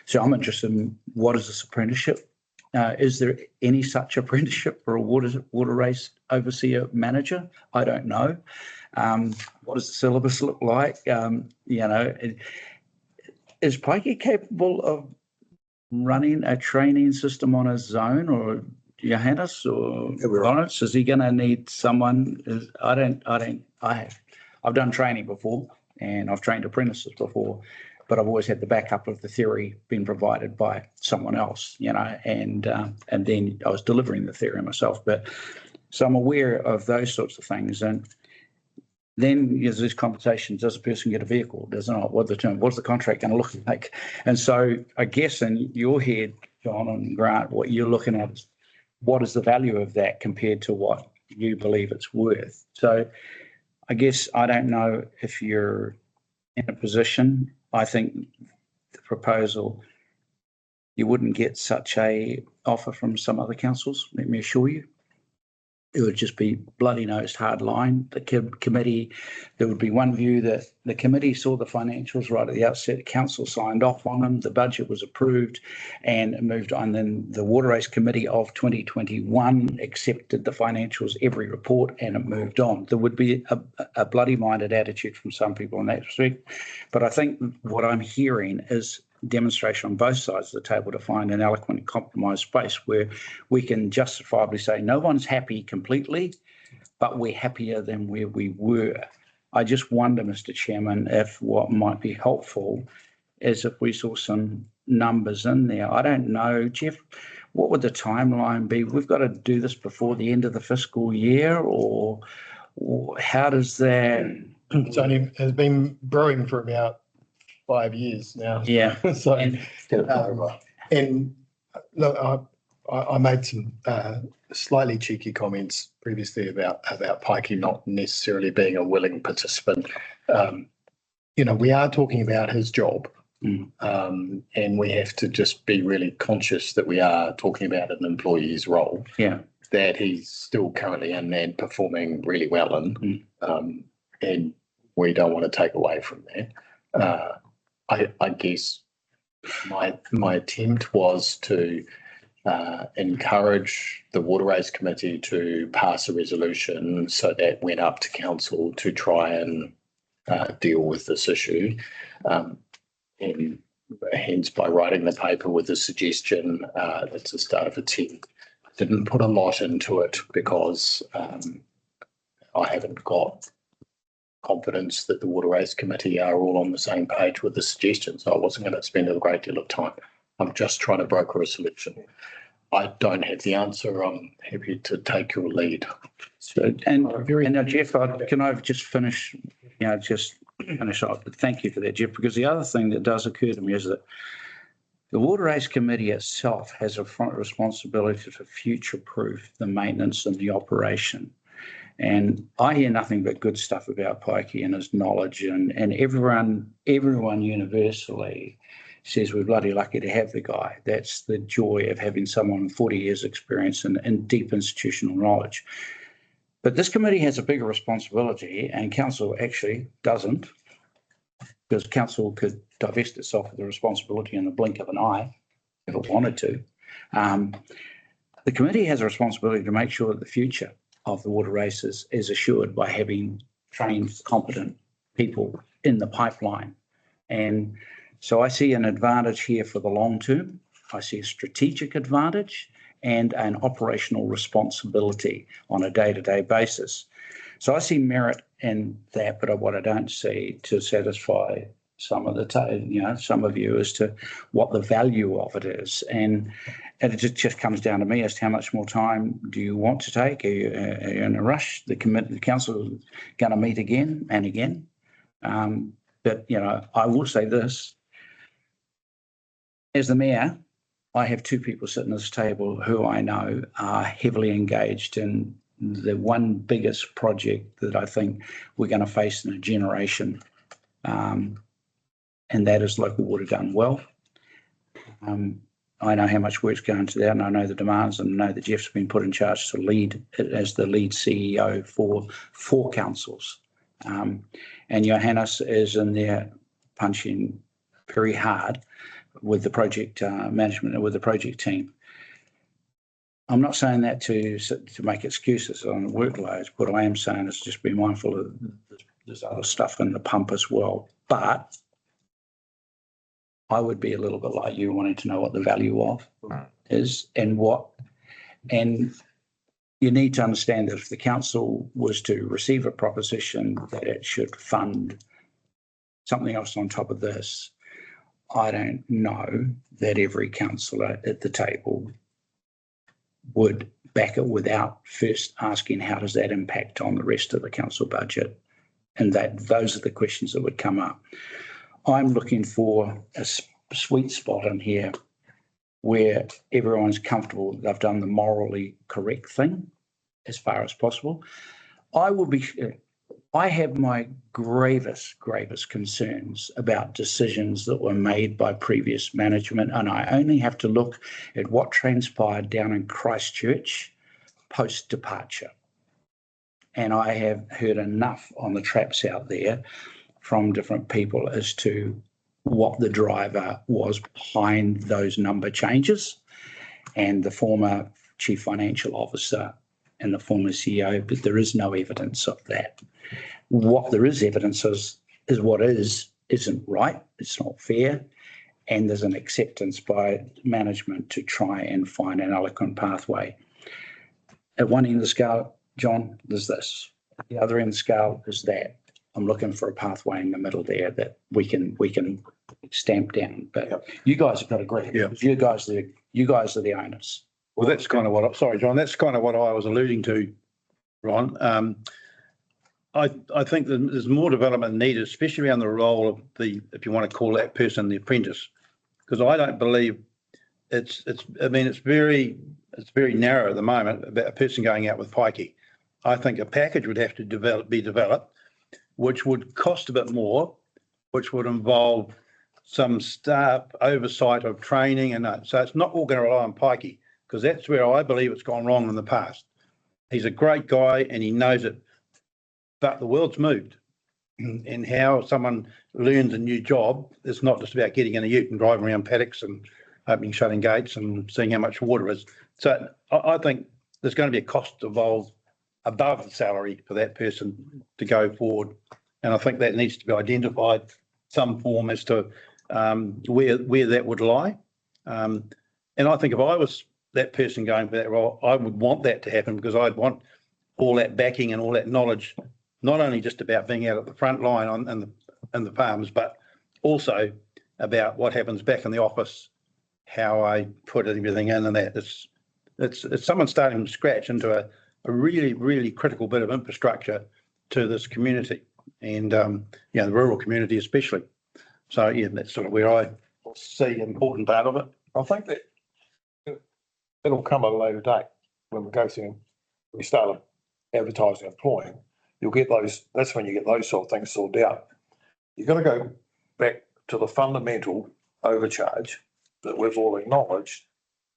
so I'm interested in what is this apprenticeship? Is there any such apprenticeship for a water race overseer manager? I don't know. What does the syllabus look like? Is Pikey capable of running a training system on his own, or Johannes or Lawrence? Is he going to need someone? I've done training before and I've trained apprentices before, but I've always had the backup of the theory being provided by someone else, you know, and then I was delivering the theory myself. But so I'm aware of those sorts of things. And then there's this conversation, does a person get a vehicle? Does not? What's the contract going to look like? And so I guess in your head, John and Grant, what you're looking at is what is the value of that compared to what you believe it's worth? So I guess I don't know if you're in a position. I think the proposal, you wouldn't get such a offer from some other councils, let me assure you. It would just be bloody nosed hard line. The committee, there would be one view that the committee saw the financials right at the outset. The council signed off on them. The budget was approved and moved on. Then the Waterways Committee of 2021 accepted the financials, every report, and it moved on. There would be a bloody minded attitude from some people in that respect. But I think what I'm hearing is demonstration on both sides of the table to find an eloquent compromise space where we can justifiably say no one's happy completely, but we're happier than where we were. I just wonder, Mr. Chairman, if what might be helpful is if we saw some numbers in there. I don't know, Jeff, what would the timeline be? We've got to do this before the end of the fiscal year, or how does that? It's been brewing for about 5 years now. Yeah. So, and look, I made some slightly cheeky comments previously about Pikey not necessarily being a willing participant. You know, we are talking about his job, and we have to just be really conscious that we are talking about an employee's role. Yeah. That he's still currently in and performing really well in, and we don't want to take away from that. I guess my attempt was to encourage the Waterways Committee to pass a resolution so that went up to council to try and deal with this issue. And hence by writing the paper with the suggestion, that's the start of a 10. Didn't put a lot into it because I haven't got confidence that the Waterways Committee are all on the same page with the suggestions. So I wasn't going to spend a great deal of time. I'm just trying to broker a solution. I don't have the answer. I'm happy to take your lead. So, and now, Jeff, can I just finish, finish off? But thank you for that, Jeff, because the other thing that does occur to me is that the Waterways Committee itself has a responsibility to future-proof the maintenance and the operation. And I hear nothing but good stuff about Pikey and his knowledge, and everyone universally says we're bloody lucky to have the guy. That's the joy of having someone with 40 years experience and deep institutional knowledge. But this committee has a bigger responsibility, and council actually doesn't, because council could divest itself of the responsibility in the blink of an eye if it wanted to. The committee has a responsibility to make sure that the future of the water races is assured by having trained, competent people in the pipeline. And so I see an advantage here for the long term. I see a strategic advantage and an operational responsibility on a day-to-day basis. So I see merit in that, but what I don't see to satisfy some of some of you as to what the value of it is. And it just comes down to me as to how much more time do you want to take? Are you in a rush? The council is going to meet again and again. But, I will say this. As the mayor, I have two people sitting at this table who I know are heavily engaged in the one biggest project that I think we're going to face in a generation. And that is local water done well. I know how much work's going into that, and I know the demands, and I know that Jeff's been put in charge to lead as the lead CEO for 4 councils. And Johannes is in there punching very hard with the project management and with the project team. I'm not saying that to make excuses on workloads. What I am saying is just be mindful of there's other stuff in the pump as well. But I would be a little bit like you, wanting to know what the value of is and you need to understand that if the council was to receive a proposition that it should fund something else on top of this, I don't know that every councillor at the table would back it without first asking how does that impact on the rest of the council budget, and that those are the questions that would come up. I'm looking for a sweet spot in here where everyone's comfortable that they've done the morally correct thing as far as possible. I have my gravest concerns about decisions that were made by previous management, and I only have to look at what transpired down in Christchurch post-departure. And I have heard enough on the traps out there from different people as to what the driver was behind those number changes, and the former chief financial officer and the former CEO, but there is no evidence of that. What there is evidence is what isn't right, it's not fair, and there's an acceptance by management to try and find an eloquent pathway. At one end of the scale, John, there's this. At the other end of the scale is that. I'm looking for a pathway in the middle there that we can stamp down. But you guys have got to agree. Yeah. You guys are the owners. Well, that's kind of what, sorry, John, that's kind of what I was alluding to, Ron. I think that there's more development needed, especially around the role of the, if you want to call that person the apprentice, because I don't believe it's very narrow at the moment about a person going out with pikey. I think a package would have to be developed, which would cost a bit more, which would involve some staff oversight of training and that. So it's not all going to rely on pikey, because that's where I believe it's gone wrong in the past. He's a great guy and he knows it, but the world's moved, and how someone learns a new job, it's not just about getting in a ute and driving around paddocks and opening, shutting gates and seeing how much water is. So I think there's going to be a cost involved above the salary for that person to go forward. And I think that needs to be identified some form as to where that would lie. And I think if I was that person going for that role, I would want that to happen, because I'd want all that backing and all that knowledge, not only just about being out at the front line in the farms, but also about what happens back in the office, how I put everything in and that. It's someone starting from scratch into a really, really critical bit of infrastructure to this community, and the rural community especially. So yeah, that's sort of where I see an important part of it. I think that it'll come at a later date when we go through, we start advertising, employing. You'll get those, that's when you get those sort of things sorted out. You've got to go back to the fundamental overcharge that we've all acknowledged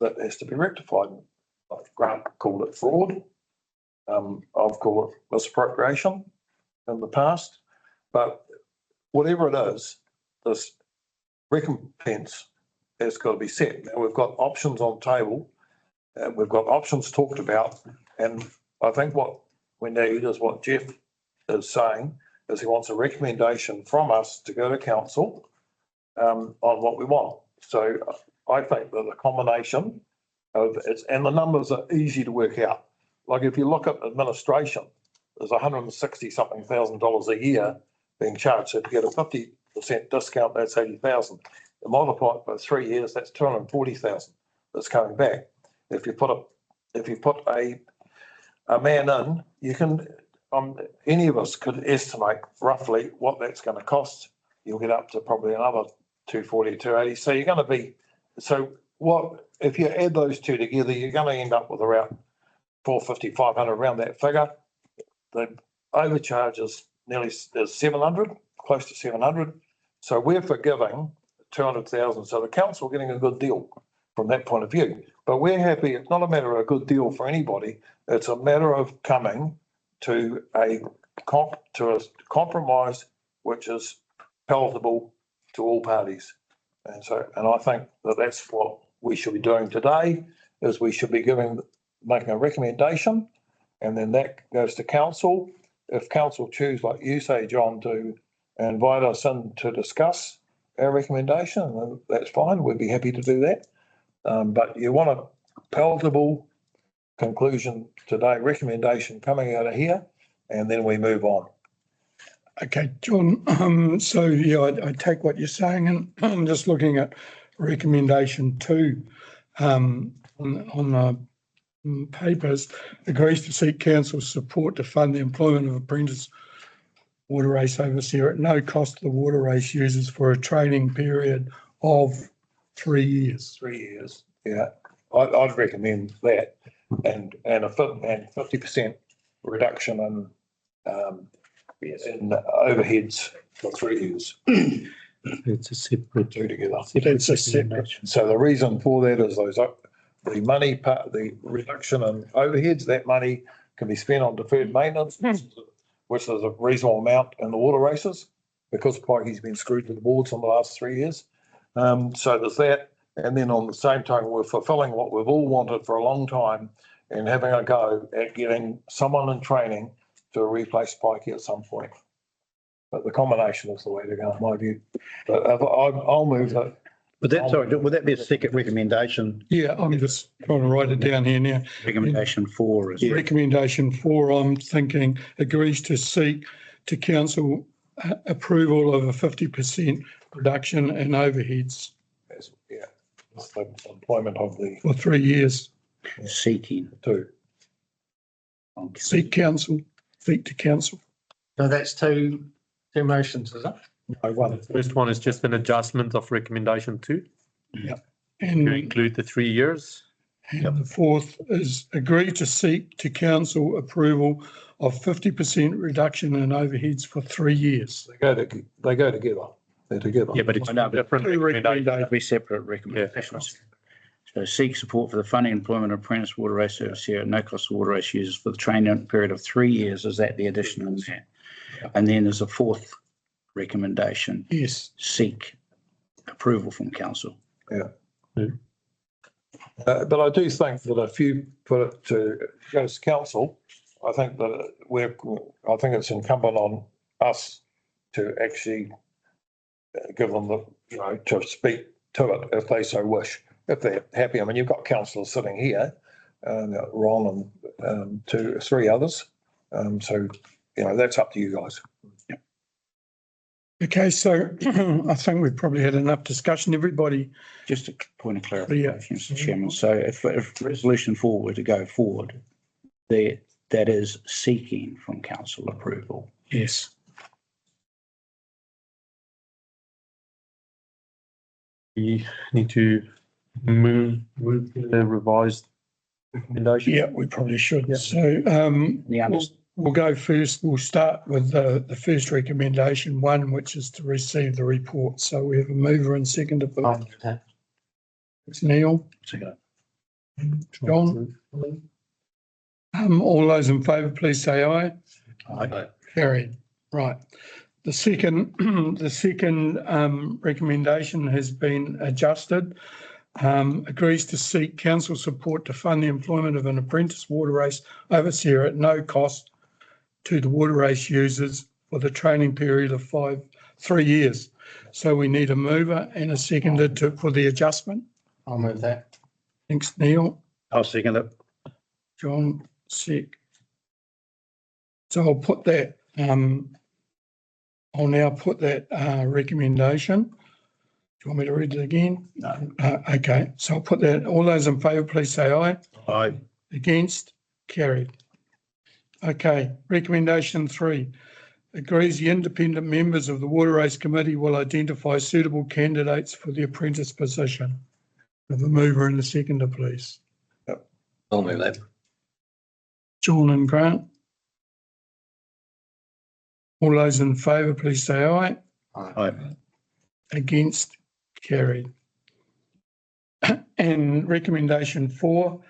that has to be rectified. Grant called it fraud. I've called it misappropriation in the past, but whatever it is, this recompense has got to be set. Now we've got options on the table, and we've got options talked about, and I think what we need is what Jeff is saying, is he wants a recommendation from us to go to council on what we want. So I think that the combination of it, and the numbers are easy to work out. Like if you look at administration, there's $160-something thousand a year being charged. So to get a 50% discount, that's 80,000. You multiply it by 3 years, that's 240,000 that's coming back. If you put a man in, you can, any of us could estimate roughly what that's going to cost. You'll get up to probably another 240, 280. So you're going to be, so what, if you add those two together, you're going to end up with around 450, 500, around that figure. The overcharge is nearly 700, close to 700. So we're forgiving 200,000. So the council getting a good deal from that point of view. But we're happy. It's not a matter of a good deal for anybody. It's a matter of coming to a compromise which is palatable to all parties. And I think that that's what we should be doing today, is we should be making a recommendation, and then that goes to council. If council choose, like you say, John, to invite us in to discuss our recommendation, and that's fine. We'd be happy to do that. But you want a palatable conclusion today, recommendation coming out of here, and then we move on. Okay, John, so yeah, I take what you're saying, and I'm just looking at recommendation 2 on the papers, agrees to seek council support to fund the employment of apprentice water race overseer at no cost to the water race users for a training period of 3 years. 3 years, yeah. I'd recommend that, and 50% reduction in overheads for 3 years. It's a separate. Two together. It's a separate. So the reason for that is the money part, the reduction in overheads, that money can be spent on deferred maintenance, which is a reasonable amount in the water races, because Pikey's been screwed to the boards in the last 3 years. So there's that. And then on the same time, we're fulfilling what we've all wanted for a long time and having a go at getting someone in training to replace Pikey at some point. But the combination is the way to go, in my view. But I'll move that. Would that be a second recommendation? Yeah, I'm just trying to write it down here now. Recommendation 4 is. Recommendation 4, I'm thinking, agrees to seek to council approval of a 50% reduction in overheads. Yeah, that's the employment of the. For 3 years. Seeking. 2. Seek to council. So that's two motions, is it? No, one. The first one is just an adjustment of recommendation 2 to And include the 3 years. the fourth is agree to seek to council approval of 50% reduction in overheads for 3 years. They go together. They're together. Yeah, but it's different. Two recommendations. Be separate recommendations. So seek support for the funding and employment of apprentice water race service here at no cost to water race users for the training period of 3 years. Is that the additional in there? And then there's a fourth recommendation. Yes. Seek approval from council. But I do think that if you put it to goes to council, I think that I think it's incumbent on us to actually give them to speak to it if they so wish, if they're happy. I mean, you've got councillors sitting here, Ron and 2 or 3 others. So, that's up to you guys. Okay, so I think we've probably had enough discussion. Everybody. Just a point of clarification, Mr. Chairman. So if resolution 4 were to go forward, that is seeking from council approval. Yes. We need to move the revised recommendation. Yeah, we probably should. Yeah. So we'll go first. We'll start with the first recommendation 1, which is to receive the report. So we have a mover and seconder for that. It's Neil. John. All those in favour, please say aye. Aye. Carried. Right. The second recommendation has been adjusted. Agrees to seek council support to fund the employment of an apprentice water race overseer at no cost to the water race users for the training period of 3 years. So we need a mover and a seconder for the adjustment. I'll move that. Thanks, Neil. I'll second it. John, sec. So I'll put that, I'll now put that recommendation. Do you want me to read it again? No. Okay, so I'll put that. All those in favour, please say aye. Aye. Against? Carried. Okay, recommendation 3. Agrees the independent members of the Water Race Committee will identify suitable candidates for the apprentice position. Have a mover and a seconder, please. I'll move that. John and Grant. All those in favour, please say aye. Aye. Against? Carried. And recommendation 4,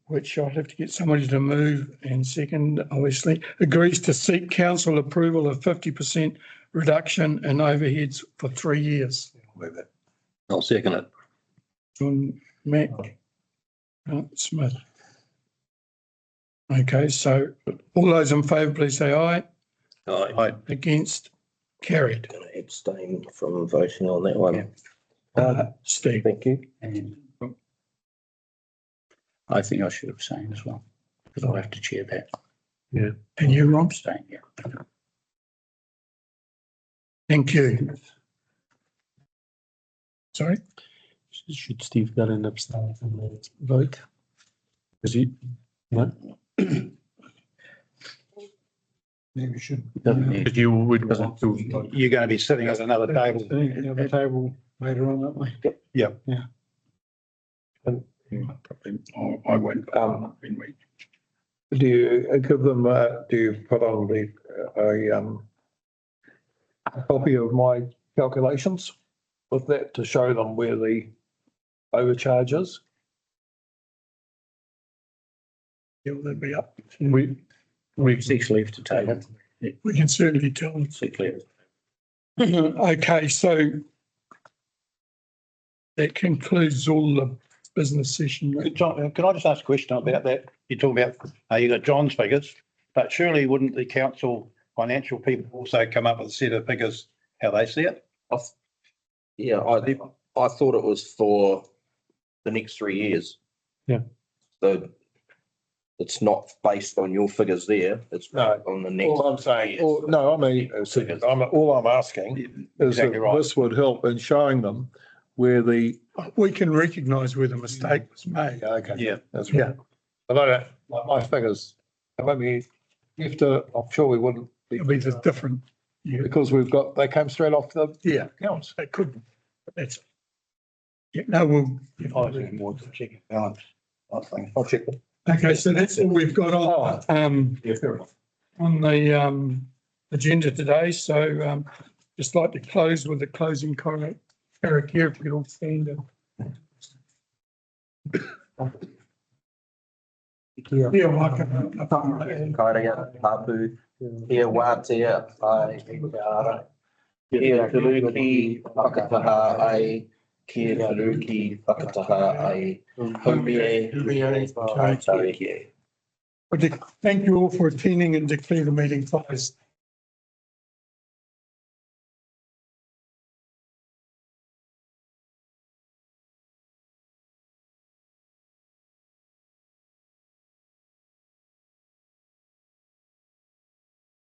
which I'll have to get somebody to move and second, obviously, agrees to seek council approval of 50% reduction in overheads for 3 years. I'll second it. John Mack, Smith. Okay, so all those in favour, please say aye. Aye. Against? Carried. Going to abstain from voting on that one. Steve. Thank you. And I think I should abstain as well, because I'll have to chair that. And you, Rob? Abstain, yeah. Thank you. Sorry? Should Steve go and abstain from the vote? Is he? No? Maybe we should. But you would want to. You're going to be sitting at another table. Another table later on, aren't we? Yeah. Yeah. Probably, I won't. Do you give them, do you put on a copy of my calculations with that to show them where the overcharge is? Yeah, well, that'd be up. We Six leave to table. We can certainly tell them. Six leave. Okay, so that concludes all the business session. John, can I just ask a question about that? You talk about, you got John's figures, but surely wouldn't the council financial people also come up with a set of figures, how they see it? Yeah, I thought it was for the next 3 years. Yeah. So it's not based on your figures there, it's No. on the next. All I'm saying, all I'm asking is Exactly that right. this would help in showing them where the, We can recognise where the mistake was made. okay. Yeah. That's right. But I don't, like my figures, I mean, I'm sure we wouldn't be, It'll be the different. Yeah, because they came straight off the yeah, accounts. it could. But that's. Yeah, no, we'll. I think more to check it balance, I think. I'll check them. Okay, so that's all we've got on, Yeah, fair enough. on the, agenda today. So, just like to close with the closing Karakia, if we could all stand up. Yeah, Karakia Tapu, Kia Wātea ai Kara, Kia Karakia Whakataha ai, Kia Karakia Whakataha ai, Humie, Thank you all for attending and declare the meeting closed.